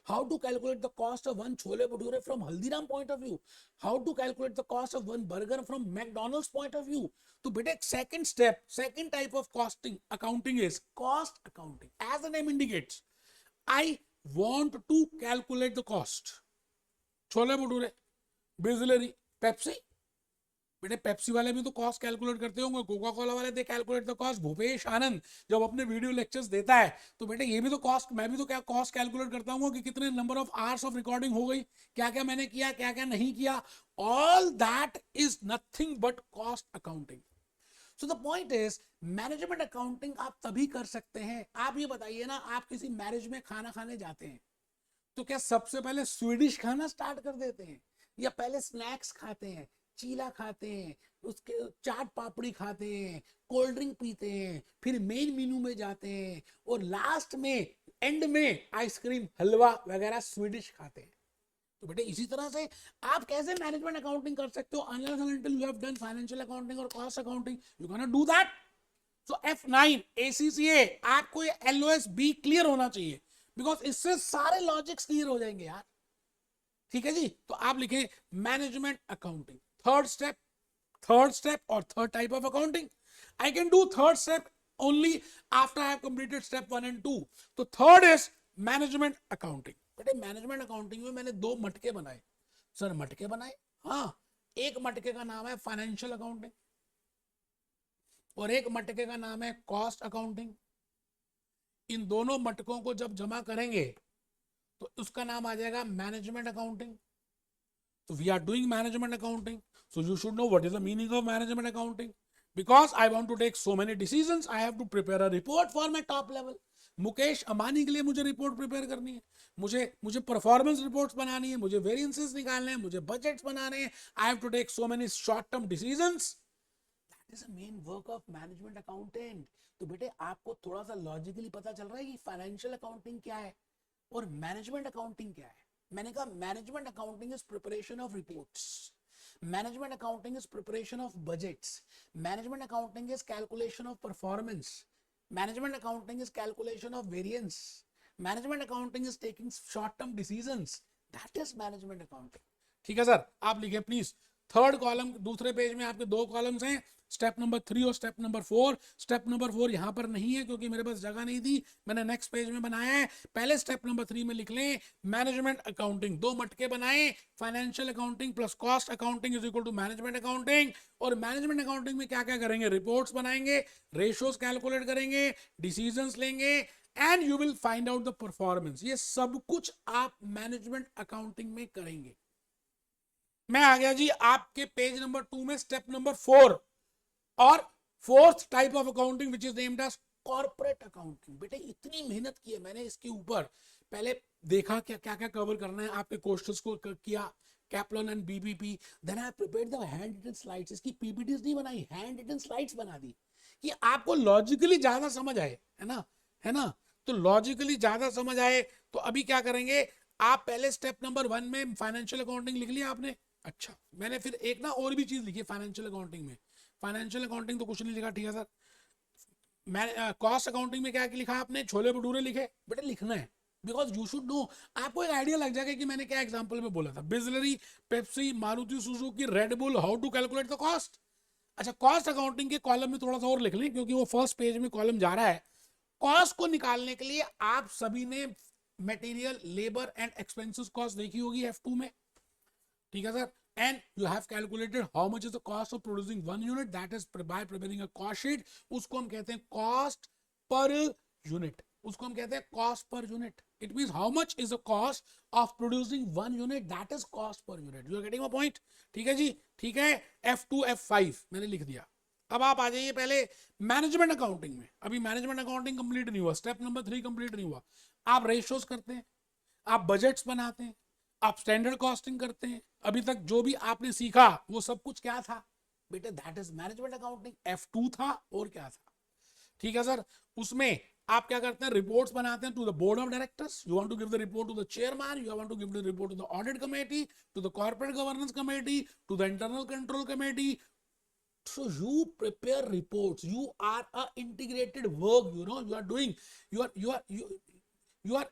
how to calculate the cost of one chole bhature from Haldiram point of view, how to calculate the cost of one burger from McDonald's point of view. तो बेटे second step, second type of costing accounting is cost accounting. As the name indicates, I want to calculate the cost. Chole bhature, Bisleri, Pepsi, बेटे Pepsi वाले भी तो cost calculate करते होंगे, Coca Cola वाले they calculate the cost. Bhupesh Anand जब अपने video lectures देता है तो बेटे ये भी तो कॉस्ट, मैं भी तो क्या कॉस्ट कैलकुलेट करता हूँ कि कितने number of hours of recording हो गई, क्या क्या मैंने किया, क्या क्या नहीं किया। All that is nothing but cost accounting. So the point is management accounting आप तभी कर सकते हैं। आप ये बताइए ना, आप किसी मैरिज में खाना खाने जाते हैं तो क्या सबसे पहले स्वीडिश खाना स्टार्ट कर देते हैं, या पहले स्नैक्स खाते हैं, चीला खाते हैं, उसके चाट पापड़ी खाते हैं, कोल्ड ड्रिंक पीते हैं, फिर मेन मेन्यू में जाते हैं, और लास्ट में एंड में आइसक्रीम, हलवा वगैरह स्वीडिश खाते हैं। तो बेटे इसी तरह से आप कैसे मैनेजमेंट अकाउंटिंग कर सकते हो? Unless and until you have done financial accounting और cost accounting, you can not do that. So F9 ACCA आपको ये LOS B क्लियर होना चाहिए, बिकॉज इससे सारे लॉजिक्स क्लियर हो जाएंगे यार। ठीक है जी, तो आप लिखें मैनेजमेंट अकाउंटिंग, थर्ड स्टेप और third type of accounting. I can do third step only after I have completed step 1 and 2। तो थर्ड इज मैनेजमेंट अकाउंटिंग। बेटे मैनेजमेंट अकाउंटिंग में मैंने 2 मटके बनाए। सर मटके बनाए? हाँ, एक मटके का नाम है फाइनेंशियल अकाउंटिंग और एक मटके का नाम है कॉस्ट अकाउंटिंग। इन दोनों मटकों को जब जमा करेंगे तो उसका नाम आ जाएगा मैनेजमेंट अकाउंटिंग। तो we are doing management accounting. So you should know what is the meaning of management accounting. Because I want to take so many decisions, I have to prepare a report for my top level. Mukesh Ambani के लिए मुझे report prepare करनी है, मुझे performance reports बनानी है, मुझे variances निकालने हैं, मुझे बजट्स बनाने हैं. I have to take so many short term decisions. That is a main work of management accountant. तो बेटे आपको थोड़ा सा लॉजिकली पता चल रहा है कि फाइनेंशियल अकाउंटिंग क्या है और मैनेजमेंट अकाउंटिंग क्या है. मैंने कहा management accounting is preparation of reports. Management accounting is preparation of budgets. Management accounting is calculation of performance. Management accounting is calculation of variance. Management accounting is taking short-term decisions. That is management accounting. ठीक है sir, आप लिखिए please. Third column दूसरे page में आपके दो columns हैं, step number 3 और स्टेप नंबर 4. स्टेप नंबर 4 यहाँ पर नहीं है क्योंकि मेरे पास जगह नहीं थी, मैंने नेक्स्ट पेज में बनाया है. पहले स्टेप नंबर 3 में लिख लें मैनेजमेंट अकाउंटिंग. दो मटके बनाए, financial accounting plus cost accounting is equal to management accounting. और मैनेजमेंट अकाउंटिंग में क्या क्या करेंगे, रिपोर्ट्स बनाएंगे, रेशियोज कैलकुलेट करेंगे, डिसीजंस लेंगे and you will find out the performance. ये सब कुछ आप मैनेजमेंट अकाउंटिंग में करेंगे. मैं आ गया जी आपके पेज नंबर 2 में, स्टेप नंबर 4 और fourth type of accounting which is named as corporate accounting. बेटे इतनी मेहनत की है मैंने इसके ऊपर, पहले देखा क्या क्या क्या कवर करना है, आपके क्वेश्चंस को किया, Kaplan and BBP. Then I prepared the hand written slides. इसकी पीपीटीज नहीं बनाई, हैंड रिटन स्लाइड्स बना दी कि आपको लॉजिकली ज्यादा समझ आए, है ना. तो लॉजिकली ज्यादा समझ आए तो अभी क्या करेंगे, आप पहले स्टेप नंबर 1 में फाइनेंशियल अकाउंटिंग लिख लिया आपने. अच्छा, मैंने फिर एक ना और भी चीज लिखी है फाइनेंशियल अकाउंटिंग में. फाइनेंशियल अकाउंटिंग तो कुछ नहीं लिखा, ठीक है सर. मैं कॉस्ट अकाउंटिंग में क्या लिखा आपने, छोले भटूरे लिखे. बेटा लिखना है बिकॉज यू शुड नो. आपको एक आइडिया लग जाएगा कि मैंने क्या एग्जांपल में बोला था. Bisleri, Pepsi, Maruti Suzuki, red bull, how to calculate the cost. अच्छा, कॉस्ट अकाउंटिंग के कॉलम में थोड़ा सा और लिख लें क्योंकि वो फर्स्ट पेज में कॉलम जा रहा है. कॉस्ट को निकालने के लिए आप सभी ने material, labour and expenses cost देखी होगी F2 में, ठीक है sir. And you have calculated how much is the cost of producing one unit, that is by preparing a cost sheet. उसको हम कहते हैं cost per unit. उसको हम कहते हैं cost per unit. It means how much is the cost of producing one unit, that is cost per unit. You are getting my point? ठीक है जी, ठीक है. F2 F5 मैंने लिख दिया. अब आप आ जाइए पहले मैनेजमेंट अकाउंटिंग में. अभी मैनेजमेंट अकाउंटिंग कंप्लीट नहीं हुआ, स्टेप नंबर 3 कंप्लीट नहीं हुआ. आप रेशियोज करते हैं, आप बजट्स बनाते हैं, आप स्टैंडर्ड कॉस्टिंग करते हैं. अभी तक जो भी आपने सीखा वो सब कुछ क्या था बेटे, that is management accounting. F2 था और क्या था, ठीक है सर. उसमें आप क्या करते हैं, रिपोर्ट्स बनाते हैं to the board of directors. You want to give the report to the chairman, you want to give the report to the audit committee, to the corporate governance committee, to the internal control committee. So you prepare reports. You are a integrated work. You are doing. You are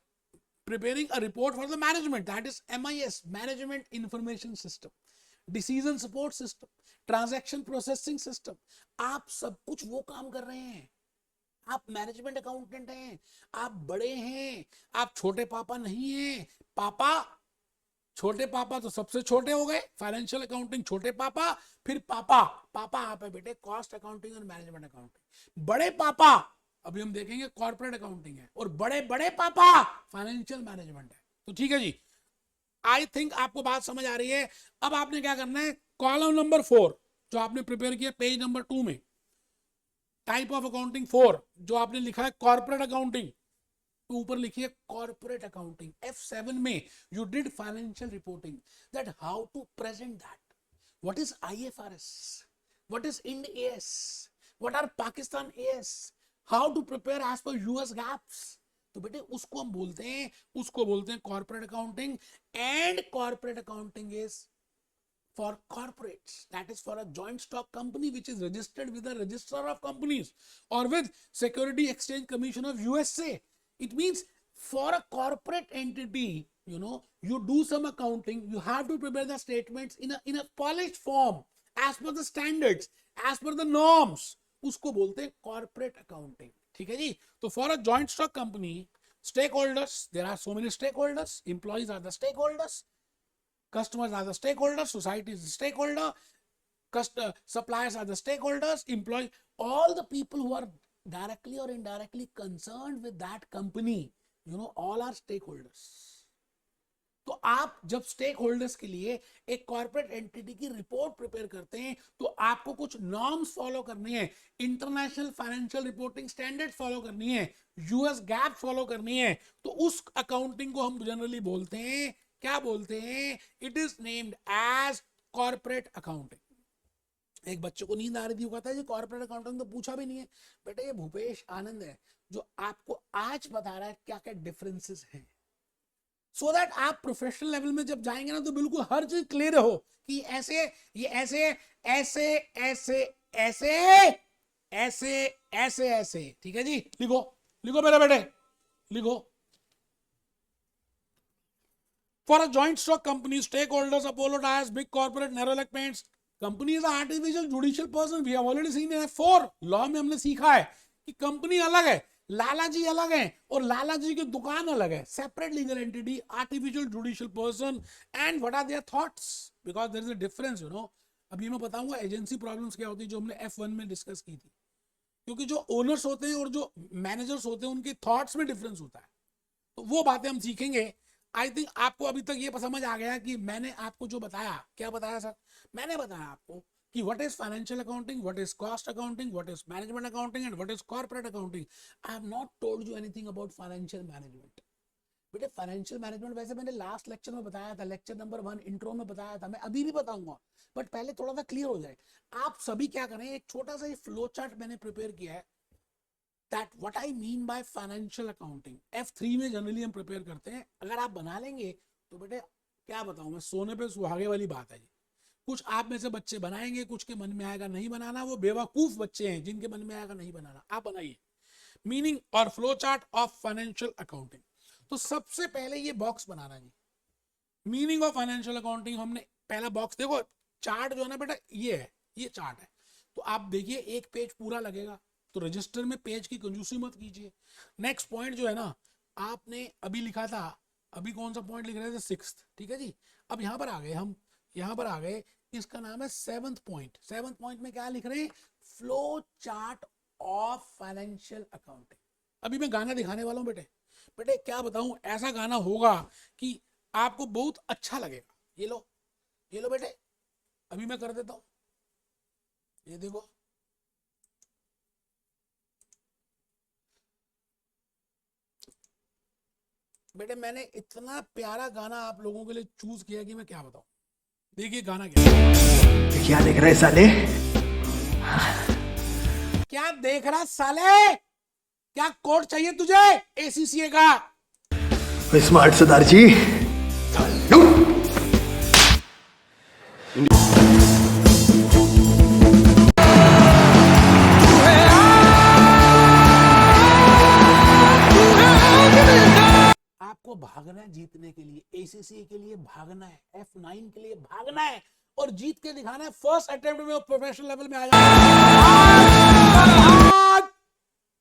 preparing a report for the management, that is MIS, management information system, decision support system, transaction processing system. आप सब कुछ वो काम कर रहे हैं. आप management accountant हैं, आप बड़े हैं, आप छोटे पापा नहीं हैं. पापा, छोटे पापा तो सबसे छोटे हो गए, फाइनेंशियल अकाउंटिंग छोटे पापा, फिर पापा आप है बेटे कॉस्ट अकाउंटिंग और मैनेजमेंट अकाउंटिंग. बड़े पापा अभी हम देखेंगे कॉर्पोरेट अकाउंटिंग है, और बड़े बड़े पापा फाइनेंशियल मैनेजमेंट है. तो ठीक है जी, आई थिंक आपको बात समझ आ रही है. अब आपने क्या करना है, कॉलम नंबर 4 जो आपने प्रिपेयर किया पेज नंबर 2 में, टाइप ऑफ अकाउंटिंग 4 जो आपने लिखा है कॉर्पोरेट अकाउंटिंग, ऊपर लिखिए कॉर्पोरेट अकाउंटिंग. F7 में you did financial reporting, that how to present that, what is IFRS, what is Ind AS, what are Pakistan AS, how to prepare as per US GAAPs. तो बेटे उसको हम बोलते हैं corporate accounting. And corporate accounting is for corporates, that is for a joint stock company which is registered with the Register of Companies or with Security Exchange Commission of USA. It means for a corporate entity, you do some accounting, you have to prepare the statements in a polished form as per the standards, as per the norms. उसको बोलते हैं corporate accounting. ठीक है जी. तो for a joint stock company, stakeholders, there are so many stakeholders, employees are the stakeholders, customers are the stakeholders, society is the stakeholder, suppliers are the stakeholders, employees, all the people who are directly or indirectly concerned with that company, all are stakeholders. तो आप जब stake holders के लिए एक corporate entity की report prepare करते हैं तो आपको कुछ नॉर्म्स फॉलो करनी है, international financial reporting standard follow करनी है, यूएस गैप फॉलो करनी है। तो उस अकाउंटिंग को हम जनरली बोलते हैं, क्या बोलते हैं? It is named as corporate accounting. एक बच्चे को नींद आ रही थी, वो कहता है जी कॉर्पोरेट अकाउंटिंग तो पूछा भी नहीं है। बेटा ये भूपेश आनंद है जो आपको आज बता रहा है क्या क्या डिफरेंसेस हैं, सो दैट आप प्रोफेशनल लेवल में जब जाएंगे ना तो बिल्कुल हर चीज क्लियर हो कि ऐसे, ये ऐसे ऐसे ऐसे ऐसे ऐसे ऐसे ऐसे। ठीक है जी, लिखो लिखो मेरे बेटे, लिखो। For a joint stock company, stakeholders, Apollo Tyres, big corporate, Nerolac Paints, company is an artificial judicial person. We have already seen in F4 law में हमने सीखा है कि कंपनी अलग है, लाला जी अलग है और लाला जी की दुकान अलग है, separate legal entity, artificial judicial person. And what are their thoughts, because there is a difference, you know. अभी मैं बताऊंगा एजेंसी प्रॉब्लम्स क्या होती है जो हमने F1 में डिस्कस की थी, क्योंकि जो ओनर्स होते हैं और जो मैनेजर्स होते हैं उनके थॉट्स में डिफरेंस होता है, तो वो बातें हम सीखेंगे। आई थिंक आपको अभी तक ये समझ आ गया कि मैंने आपको जो बताया, क्या बताया सर? मैंने बताया आपको कि what is financial accounting, what is cost accounting, what is management accounting and what is corporate accounting. I have not told you anything about financial management. बेटे फाइनेंशियल मैनेजमेंट वैसे मैंने लास्ट लेक्चर में बताया था, लेक्चर नंबर 1 इंट्रो में बताया था, मैं अभी भी बताऊंगा, बट पहले थोड़ा सा क्लियर हो जाए। आप सभी क्या करें, एक छोटा सा फ्लो चार्ट मैंने प्रिपेयर किया है, that what I mean by financial accounting. F3 में जनरली हम प्रिपेयर करते हैं, अगर आप बना लेंगे तो बेटे क्या बताऊं मैं, सोने पे सुहागे वाली बात है जी। कुछ आप में से बच्चे बनाएंगे, कुछ के मन में आएगा नहीं बनाना, वो बेवकूफ बच्चे हैं जिनके मन में आएगा नहीं बनाना। आप बनाइए मीनिंग और flow chart of financial accounting. तो सबसे पहले ये बॉक्स बनाना जी, मीनिंग ऑफ फाइनेंशियल अकाउंटिंग। हमने पहला बॉक्स देखो, चार्ट जो है ना बेटा ये है, ये चार्ट है। तो आप देखिए एक पेज पूरा लगेगा, तो रजिस्टर में पेज की कंजूसी मत कीजिए। नेक्स्ट पॉइंट जो है ना, आपने अभी लिखा था, अभी कौन सा पॉइंट लिख रहे थे? 6th, ठीक है जी। अब यहाँ पर आ गए हम, यहाँ पर आ गए, इसका नाम है 7th पॉइंट। 7th पॉइंट में क्या लिख रहे हैं? Flow chart of financial accounting. अभी मैं गाना दिखाने वाला हूँ बेटे, बेटे क्या बताऊं, ऐसा गाना होगा कि आपको बहुत अच्छा लगेगा। ये लो, ये लो बेटे, अभी मैं कर देता हूं, ये देखो। बेटे मैंने इतना प्यारा गाना आप लोगों के लिए चूज किया कि मैं क्या बताऊं। देखिए गाना क्या है। क्या देख रहे साले? क्या देख रहा साले? क्या कोड चाहिए तुझे ACCA का? स्मार्ट सरदार जी। आपको भागना है जीतने के लिए, ACCA के लिए भागना है, F9 के लिए भागना है और जीत के दिखाना है। फर्स्ट अटेम्प्ट में प्रोफेशनल लेवल में आ जाए।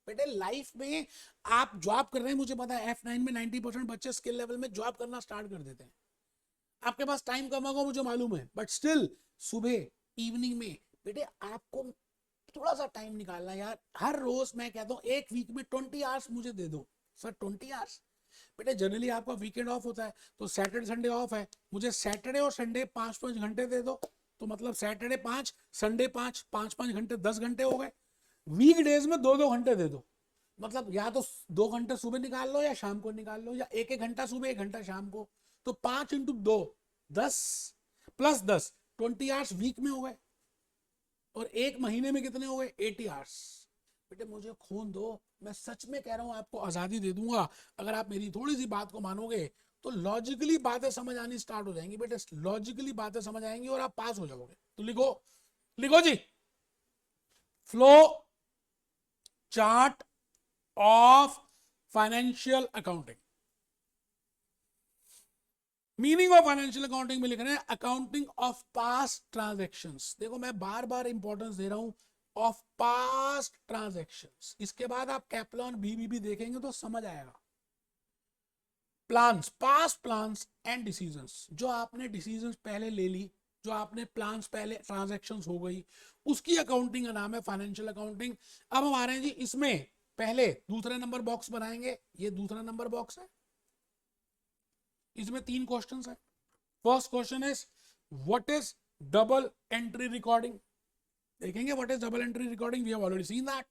बेटे लाइफ में आप जॉब कर रहे हैं, मुझे पता है F9 में 90% बच्चे स्किल लेवल में जॉब करना स्टार्ट कर देते हैं। आपके पास टाइम कम होगा मुझे मालूम है, बट स्टिल सुबह इवनिंग में बेटे आपको थोड़ा सा टाइम निकालना यार। हर रोज मैं कहता हूँ एक वीक में 20 आवर्स मुझे दे दो सर। 20 आवर्स बेटे, जनरली आपका वीकेंड ऑफ होता है तो सैटरडे संडे ऑफ है, मुझे सैटरडे और संडे 5-5 घंटे दे दो। तो मतलब सैटरडे 5, संडे 5, 5-5 घंटे 10 घंटे हो गए। वीक डेज में 2-2 घंटे दे दो, मतलब या तो 2 घंटे सुबह निकाल लो या शाम को निकाल लो, या 1-1 घंटा सुबह 1 घंटा शाम को। तो 5 × 2 10 + 10 20 आवर्स वीक में हो गए। और एक महीने में कितने हो गए? 80 आवर्स। बेटे मुझे खून दो, मैं सच में कह रहा हूं आपको आजादी दे दूंगा अगर आप मेरी थोड़ी सी बात को मानोगे। तो लॉजिकली बातें समझ आनी स्टार्ट हो जाएंगी बेटे, लॉजिकली बातें समझ आएंगी और आप पास हो जाओगे। तो लिखो, लिखो जी, flow chart of financial accounting. Meaning of financial accounting में लिख रहे हैं अकाउंटिंग ऑफ पास्ट ट्रांजैक्शंस। देखो मैं बार बार इंपॉर्टेंस दे रहा हूं, ऑफ पास्ट ट्रांजैक्शंस। इसके बाद आप कैप्लॉन BBB देखेंगे तो समझ आएगा। Plans, past plans and decisions, जो आपने डिसीजंस पहले ले ली, जो आपने प्लान्स पहले, ट्रांजैक्शंस हो गई, उसकी अकाउंटिंग का नाम है फाइनेंशियल अकाउंटिंग। अब हम आ रहे हैं जी इसमें, पहले दूसरा नंबर बॉक्स बनाएंगे, ये दूसरा नंबर बॉक्स है। इसमें 3 क्वेश्चंस है. First question is what is double entry recording. देखेंगे what is double entry recording, we have already seen that.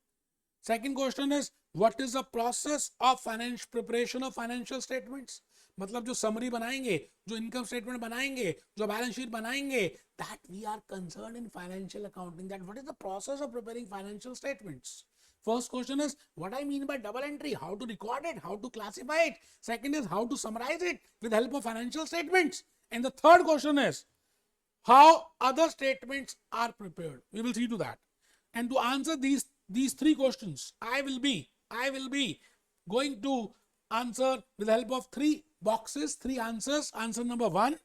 Second question is what is the process of finance preparation of financial statements. मतलब जो summary बनाएंगे, जो income statement बनाएंगे, जो balance sheet बनाएंगे, that we are concern in financial accounting, that what is the process of preparing financial statements. First question is what I mean by double entry, how to record it, how to classify it. Second is how to summarize it with help of financial statements. And the third question is how other statements are prepared. We will see to that. And to answer these 3 questions, I will be going to answer with the help of 3 boxes, 3 answers. Answer number 1,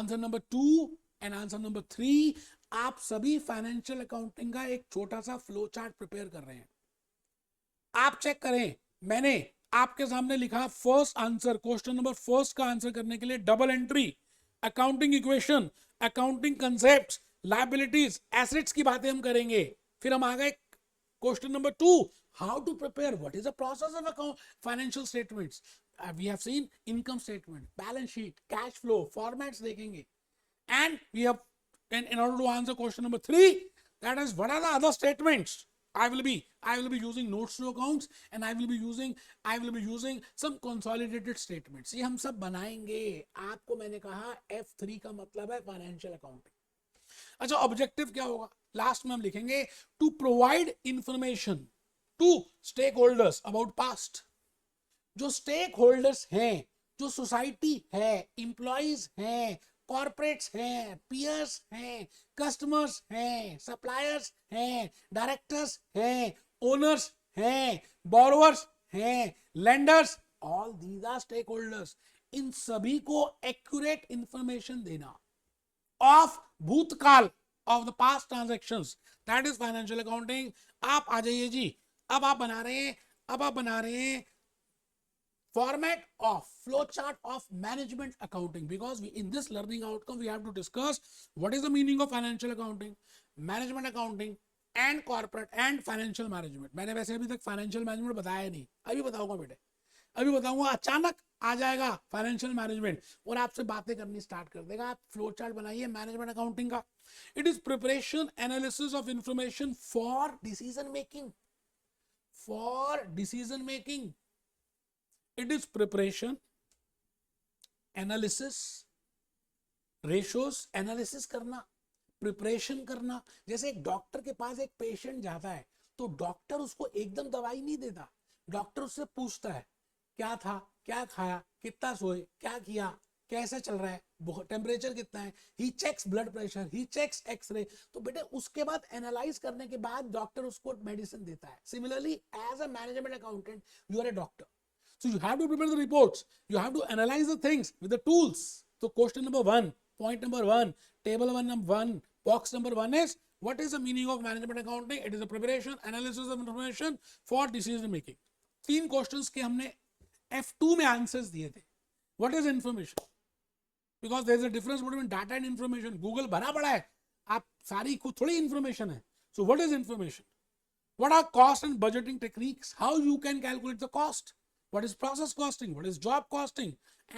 answer number 2 and answer number 3. आप सभी financial accounting का एक छोटा सा flow chart prepare कर रहे हैं. आप चेक करें, मैंने आपके सामने लिखा first answer, question number first का आंसर करने के लिए double entry, accounting equation, accounting concepts, liabilities, assets की बातें हम करेंगे. फिर हम आ गए question number 2, how to prepare, what is the process of account financial statements. We have seen income statement, balance sheet, cash flow, formats देखेंगे. And we have, and in order to answer question number 3, that is what are the other statements. I will be using notes to accounts and I will be using some consolidated statements. ये हम सब बनाएंगे. आपको मैंने कहा F3 का मतलब है फाइनेंशियल अकाउंटिंग. अच्छा, ऑब्जेक्टिव क्या होगा? लास्ट में हम लिखेंगे to provide information to stakeholders about past. जो स्टेक होल्डर्स हैं, जो सोसाइटी है, इंप्लॉइज हैं, कॉर्पोरेट्स हैं, पियर्स हैं, कस्टमर्स हैं, सप्लायर्स हैं, डायरेक्टर्स हैं, ओनर्स हैं, बोरोवर्स हैं, lenders, all these are stake holders. इन सभी को एक्यूरेट इंफॉर्मेशन देना ऑफ भूतकाल, of the past transactions, that is financial accounting. आप आ जाइए जी. अब आप बना रहे हैं format of flowchart of management accounting, because in this learning outcome we have to discuss what is the meaning of financial accounting, management accounting and corporate and financial management. मैंने वैसे अभी तक फाइनेंशियल मैनेजमेंट बताया नहीं, अभी बताऊंगा बेटे, अभी बताऊंगा. अचानक आ जाएगा फाइनेंशियल मैनेजमेंट और आपसे बातें करनी स्टार्ट कर देगा. आप फ्लो चार्ट बनाइए मैनेजमेंट अकाउंटिंग का. It is preparation analysis of information for decision making. It is preparation, analysis, ratios, analysis करना, preparation करना. जैसे एक डॉक्टर के पास एक पेशेंट जाता है तो डॉक्टर उसको एकदम दवाई नहीं देता. डॉक्टर उससे पूछता है क्या था, क्या खाया, कितना सोए, क्या किया, कैसा चल रहा है, टेम्परेचर कितना है. ही चेक्स ब्लड प्रेशर, ही चेक्स एक्सरे. तो बेटे उसके बाद एनालाइज करने के बाद डॉक्टर उसको मेडिसिन देता है. Similarly as a management accountant you are a doctor. So you have to prepare the reports, you have to analyze the things with the tools. So question number 1, point number 1, table 1, box number 1 is what is the meaning of management accounting? It is a preparation, analysis of information for decision making. 3 questions के हमने F2 में answers दिए थे. What is information? Because there is a difference between data and information. Google भरा पड़ा है, आप सारी को थोड़ी information है. So what is information? What are cost and budgeting techniques? How you can calculate the cost? What is process costing? What is job costing?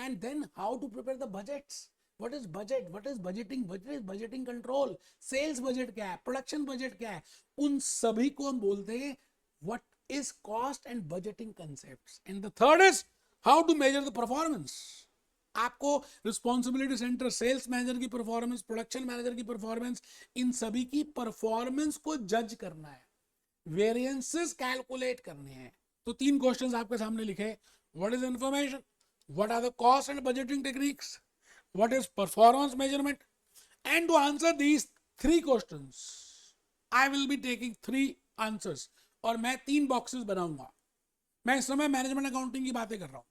And then how to prepare the budgets? What is budget? What is budgeting? What is budgeting control? Sales budget क्या है? Production budget क्या है? उन सभी को हम बोलते हैं what is cost and budgeting concepts. And the third is how to measure the performance. आपको रिस्पॉन्सिबिलिटी सेंटर, सेल्स मैनेजर की परफॉर्मेंस, प्रोडक्शन मैनेजर की परफॉर्मेंस, इन सभी की परफॉर्मेंस को जज करना है, वेरिएंसेस कैलकुलेट करने हैं. तो 3 क्वेश्चंस आपके सामने लिखे. What is information, what are the cost and budgeting techniques, what is performance measurement. And to answer these 3 questions I will be taking 3 answers और मैं 3 बॉक्सेस बनाऊंगा. मैं इस समय मैनेजमेंट अकाउंटिंग की बातें कर रहा हूं.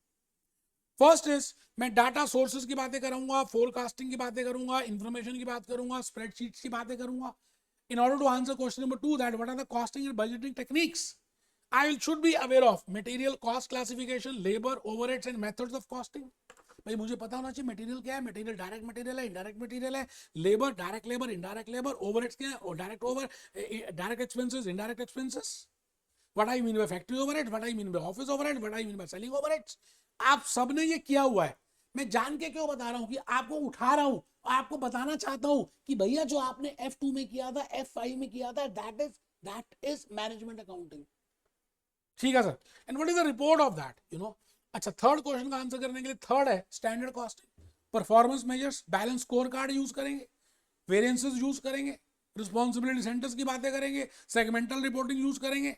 फर्स्ट इज मैं डाटा सोर्सेज की बातें करूंगा, फोरकास्टिंग की बातें करूंगा, इंफॉर्मेशन की बात करूंगा, स्प्रेडशीट्स की बातें करूंगा. In order to answer question number 2, that what are the costing and budgeting techniques, I should be aware of material cost classification, labor, overheads and methods of costing. भाई मुझे पता होना चाहिए मटेरियल क्या है. मटेरियल डायरेक्ट मटेरियल है, indirect material है, labour direct labour, indirect labour, overheads क्या है, और direct over, direct expenses, indirect expenses. What I mean bye factory overhead, what I mean bye office overhead, what I mean by selling overheads. आप सबने ये किया हुआ है. मैं जान के क्यों बता रहा हूं कि आपको उठा रहा हूं और आपको बताना चाहता हूं कि भैया जो आपने F2 में किया था, F5 में किया था, दैट इज मैनेजमेंट अकाउंटिंग। ठीक है sir. And what is the report of that, you know. अच्छा, थर्ड क्वेश्चन का आंसर करने के लिए थर्ड है standard costing, performance measures, balance score card use करेंगे, वेरिएंसेस यूज करेंगे, रिस्पॉन्सिबिलिटी सेंटर्स की बातें करेंगे, सेगमेंटल रिपोर्टिंग यूज करेंगे।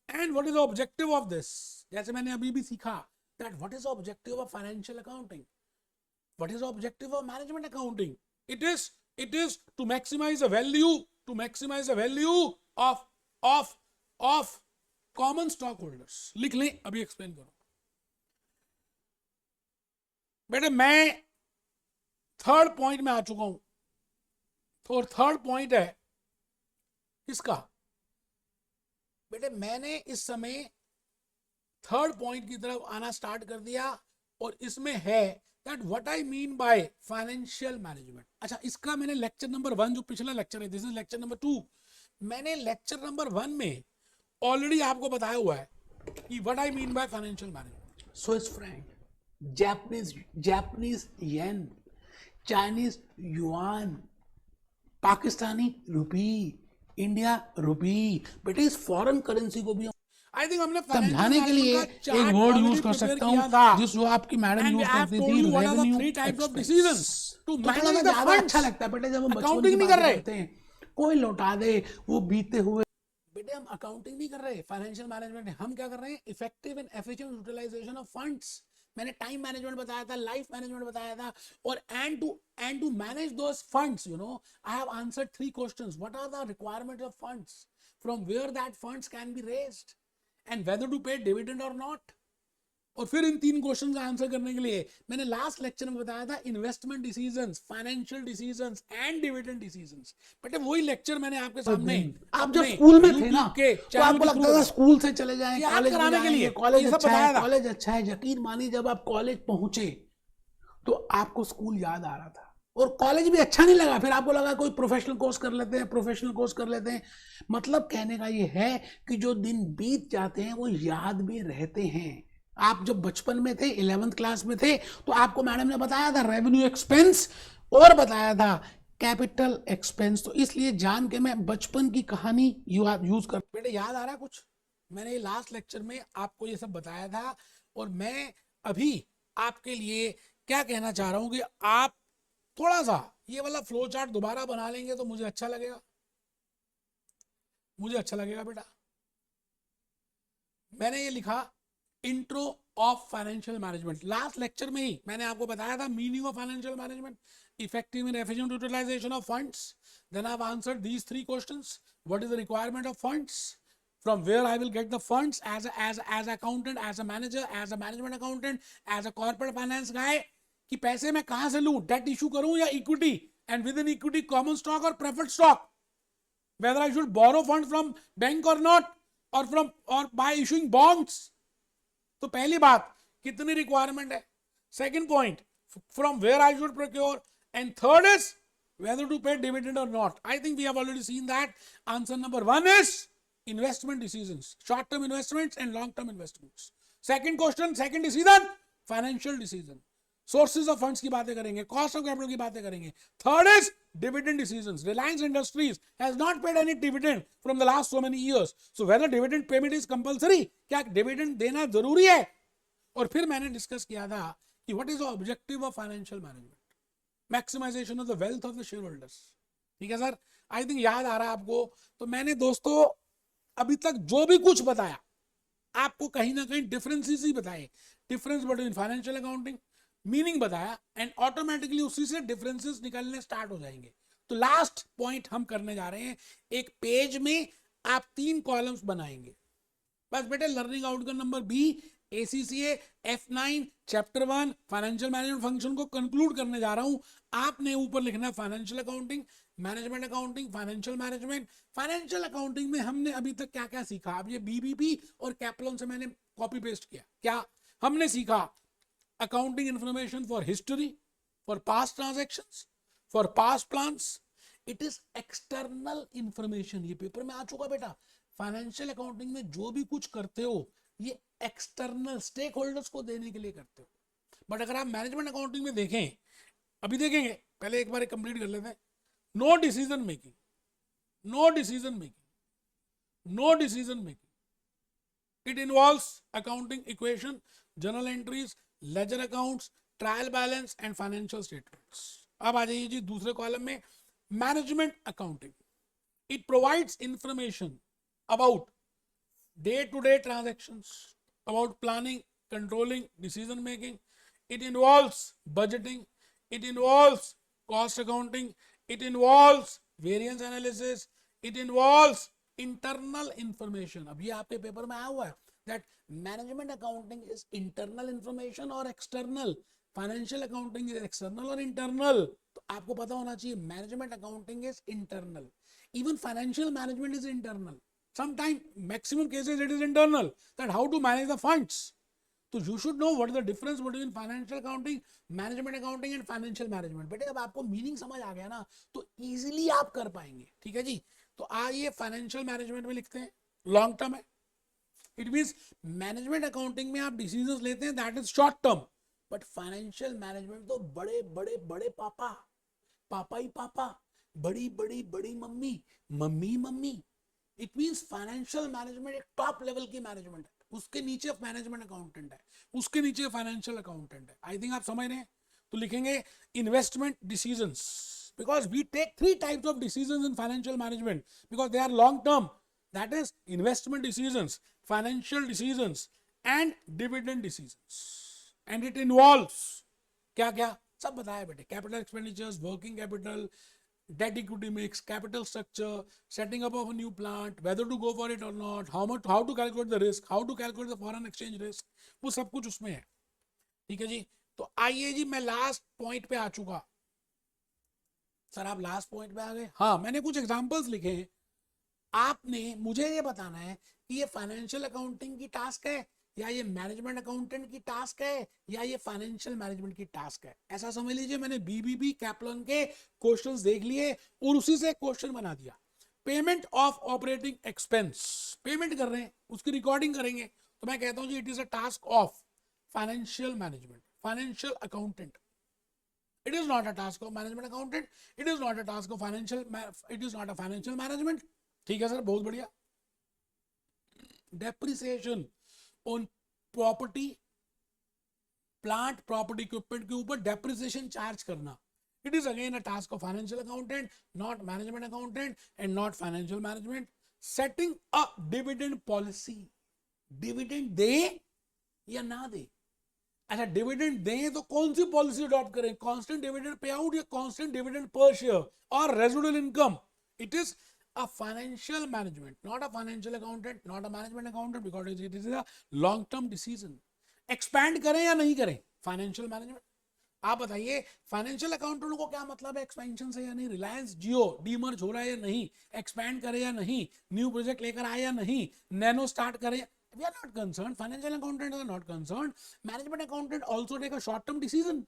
And what is the objective of this, जैसे मैंने अभी भी सीखा that what is the objective of financial accounting, what is the objective of management accounting. It is to maximise the value of common stockholders. लिख लें, अभी explain करो बेटे। मैं थर्ड पॉइंट में आ चुका हूं, तो थर्ड पॉइंट है किसका बेटे, मैंने इस समय थर्ड पॉइंट की तरफ आना स्टार्ट कर दिया और इसमें है that what I mean by financial management. अच्छा, इसका मैंने लेक्चर नंबर 1 जो पिछला लेक्चर है, दिस इज लेक्चर नंबर 2, मैंने लेक्चर नंबर 1 में ऑलरेडी आपको बताया हुआ है कि what I mean by financial management. Swiss franc, Japanese yen, Chinese yuan, Pakistani rupee, India rupee, बेटे इस फॉरेन करेंसी को भी आई थिंक हमने समझाने के लिए एक वर्ड यूज कर सकता हूँ जिस जो आपकी मैडम यूज करती थी, रेवेन्यू एक्सपेंस। तो थोड़ा सा ज्यादा अच्छा लगता है बेटे जब हम अकाउंटिंग नहीं कर रहे हैं, कोई लौटा दे वो बीते हुए। बेटे हम अकाउंटिंग नहीं कर रहे, फाइनेंशियल मैनेजमेंट हम क्या कर रहे हैं, effective and efficient utilisation of funds. मैंने टाइम मैनेजमेंट बताया था, लाइफ मैनेजमेंट बताया था, और and to manage those funds, you know, I have answered 3 questions. What are the requirements of funds, from where that funds can be raised, and whether to pay dividend और not. और फिर इन 3 question का answer करने के लिए मैंने last lecture में बताया था investment decisions, financial decisions and dividend decisions. But वही लेक्चर मैंने आपके सामने, आप जब स्कूल में थे ना तो आपको लगता था स्कूल से चले जाएं कॉलेज कराने के लिए, कॉलेज अच्छा है। यकीन मानिए जब आप कॉलेज पहुंचे तो आपको स्कूल याद आ रहा था और कॉलेज भी अच्छा नहीं लगा, फिर आपको लगा कोई प्रोफेशनल कोर्स कर लेते हैं। मतलब कहने का ये है कि जो दिन बीत जाते हैं वो याद भी रहते हैं। आप जब बचपन में थे, 11th क्लास में थे, तो आपको मैडम ने बताया था रेवेन्यू एक्सपेंस और बताया था कैपिटल एक्सपेंस। तो इसलिए जान के मैं बचपन की कहानी यूज कर, बेटे याद आ रहा है कुछ, मैंने लास्ट लेक्चर में आपको ये सब बताया था। और मैं अभी आपके लिए क्या कहना चाह रहा हूं कि आप थोड़ा सा ये वाला फ्लो चार्ट दोबारा बना लेंगे तो मुझे अच्छा लगेगा, बेटा। मैंने ये लिखा intro of financial management. Last lecture में ही मैंने आपको बताया था meaning of financial management, effective and efficient utilisation of funds. Then I have answered these 3 questions, what is the requirement of funds, from where I will get the funds as a accountant, as a manager, as a management accountant, as a corporate finance guy, कि पैसे मैं कहां से लूं, date issue करूं या equity, and with in equity common stock और preferred stock, whether I should borrow funds from bank or not, or by issuing bonds। तो पहली बात कितनी रिक्वायरमेंट है, second point from where I should procure, and third is whether to pay dividend or not. I think we have already seen that. Answer number 1 is investment decisions, short term investments and long term investments. Second question, second decision, financial decision, sources of funds की बातें करेंगे, cost of capital की बातें करेंगे। Third is dividend decisions. Reliance Industries has not paid any dividend from the last so many years, so whether dividend payment is compulsory, क्या dividend देना जरूरी है। और फिर मैंने डिस्कस किया था कि what is the objective of financial management, maximization of the wealth of the shareholders। ठीक है सर, आई थिंक याद आ रहा है आपको। तो मैंने दोस्तों अभी तक जो भी कुछ बताया आपको कहीं ना कहीं डिफरेंसेस ही बताए, difference between financial accounting, meaning बताया, एंड ऑटोमेटिकली उसी से डिफरेंसेस निकलने स्टार्ट हो जाएंगे। तो लास्ट पॉइंट हम करने जा रहे हैं, एक पेज में आप 3 कॉलम्स बनाएंगे बस बेटे। Learning outcome number B, ACCA F9 chapter 1 financial management function को कंक्लूड करने जा रहा हूं। आपने ऊपर लिखना है financial accounting, management accounting, financial management. Financial accounting में हमने अभी तक क्या क्या सीखा, अब ये BBP और कैपलॉन से मैंने कॉपी पेस्ट किया। क्या हमने सीखा, accounting information for history, for past transactions, for past plans. It is external information, ये पेपर में आ चुका बेटा। फाइनेंशियल अकाउंटिंग में जो भी कुछ करते हो ये एक्सटर्नल स्टेक होल्डर्स को देने के लिए करते हो। बट अगर आप मैनेजमेंट अकाउंटिंग में देखें, अभी देखेंगे, पहले एक बार कंप्लीट कर लेते हैं. No decision making, no decision making, no decision making. It involves accounting equation, journal entries, ledger accounts, trial balance and financial statements. अब आ जाइए जी दूसरे कॉलम में, management accounting. It provides information about day-to-day transactions, about planning, controlling, decision making. It involves budgeting, it involves cost accounting, it involves variance analysis, it involves internal information. अब ये आपके paper में आया हुआ है that management accounting is internal information or external, financial accounting is external or internal. तो आपको पता होना चाहिए management accounting is internal, even financial management is internal. Sometimes, maximum cases, it is internal. That how to manage the funds. So you should know what is the difference between financial accounting, management accounting and financial management. बेटे अब आपको meaning समझ आ गया ना, तो easily आप कर पाएंगे. ठीक है जी. तो आइए फाइनेंशियल मैनेजमेंट में लिखते हैं, लॉन्ग टर्म है. इट मीन्स मैनेजमेंट अकाउंटिंग में आप डिसीजंस लेते हैं, that is short term. But financial management तो बड़े बड़े बड़े पापा, पापा ही पापा, बड़ी बड़ी बड़ी mummy, mummy mummy. It means financial management एक टॉप लेवल की मैनेजमेंट है, उसके नीचे मैनेजमेंट अकाउंटेंट है, उसके नीचे फाइनेंशियल अकाउंटेंट है. आई थिंक आप समझ रहे हैं. तो लिखेंगे investment decisions, because we take 3 types of decisions in financial management because they are long term. That is investment decisions, financial decisions and dividend decisions. And it involves क्या क्या सब बताया बेटे, capital expenditures, working capital, debt equity mix, capital structure, setting up of a new plant, whether to go for it or not, how to calculate the risk, how to calculate the foreign exchange risk, वो सब कुछ उसमें है. ठीक है जी. तो आइए जी, मैं लास्ट पॉइंट पे आ चुका. सर आप लास्ट पॉइंट पे आ गए. हाँ, मैंने कुछ एग्जांपल्स लिखे हैं. आपने मुझे ये बताना है कि ये फाइनेंशियल अकाउंटिंग की टास्क है, या ये मैनेजमेंट अकाउंटेंट की टास्क है, या ये फाइनेंशियल मैनेजमेंट की टास्क है. ऐसा समझ लीजिए मैंने बीबीबी कैप्लन के क्वेश्चंस देख लिए और उसी से क्वेश्चन बना दिया. Payment of operating expense, payment कर रहे हैं, उसकी रिकॉर्डिंग करेंगे, तो मैं कहता हूं जी it is a task of financial management, financial accountant. It is not a task of management accountant, it is not a task of financial, it is not a financial management. ठीक है sir, बहुत बढ़िया. Depreciation on property, plant, property equipment के ऊपर depreciation charge करना, it is again a task of financial accountant, not management accountant and not financial management. Setting a dividend policy, dividend दे या ना दे. अच्छा, डिविडेंड दें तो कौन सी पॉलिसी अडॉप्ट करें, कांस्टेंट डिविडेंड पे आउट या कांस्टेंट डिविडेंड पर शेयर और residual income. It is a financial management, not a financial accountant, not a management accountant, because it is a long term decision. Expand करें या नहीं करें, financial management. आप बताइए financial accountant को क्या मतलब है एक्सपेंशन से या नहीं, रिलायंस जियो डीमर्ज हो रहा है या नहीं, एक्सपैंड करे या नहीं, न्यू प्रोजेक्ट लेकर आए या नहीं, नैनो स्टार्ट करें. We are not concerned. Financial accountants are not concerned. Management accountant also take a short-term decision.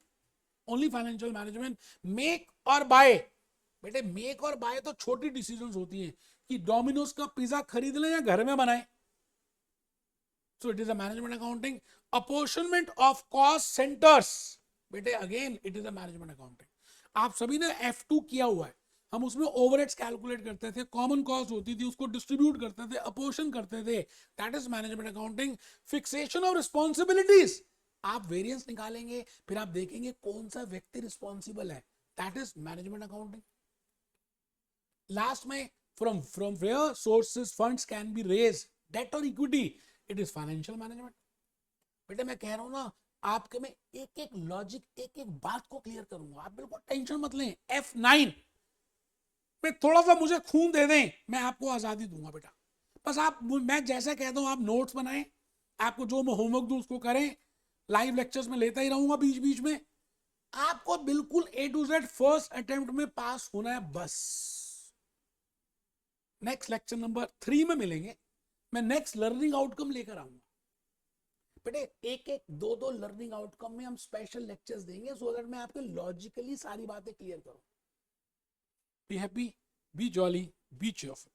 Only financial management make or buy. बेटे मेक और बाय तो छोटी डिसीजंस होती हैं कि डोमिनोज का पिज्जा खरीद लें या घर में बनाएं. So it is a management accounting. Apportionment of cost centres, बेटे again it is a management accounting. आप सभी ने F2 किया हुआ है. हम उसमें ओवरहेड्स कैलकुलेट करते थे, कॉमन कॉस्ट होती थी, उसको डिस्ट्रीब्यूट करते थे, अपोर्शन करते थे. That is management accounting. Fixation of responsibilities, आप वेरिएंस निकालेंगे, फिर आप देखेंगे कौन सा व्यक्ति रिस्पॉन्सिबल है. That is management accounting. Last में from where sources funds can be raised, debt or equity, it is financial management. बेटे मैं कह रहा हूं ना, आपके में एक एक लॉजिक, एक एक बात को क्लियर करूंगा, आप बिल्कुल टेंशन मत लें. F9 में थोड़ा सा मुझे खून दे दें, मैं आपको आजादी दूंगा बेटा. बस आप, मैं जैसा कहता हूं आप नोट्स बनाएं, आपको जो मैं होमवर्क दूं उसको करें. लाइव लेक्चर्स में लेता ही रहूंगा बीच बीच में. आपको बिल्कुल A to Z first attempt में पास होना है बस. नेक्स्ट लेक्चर नंबर 3 में मिलेंगे, मैं नेक्स्ट लर्निंग आउटकम लेकर आऊंगा. बेटे एक एक दो दो लर्निंग आउटकम में हम स्पेशल लेक्चर्स देंगे, सो दैट मैं आपके लॉजिकली सारी बातें क्लियर करूं. Be happy, B jolly, B cheerful.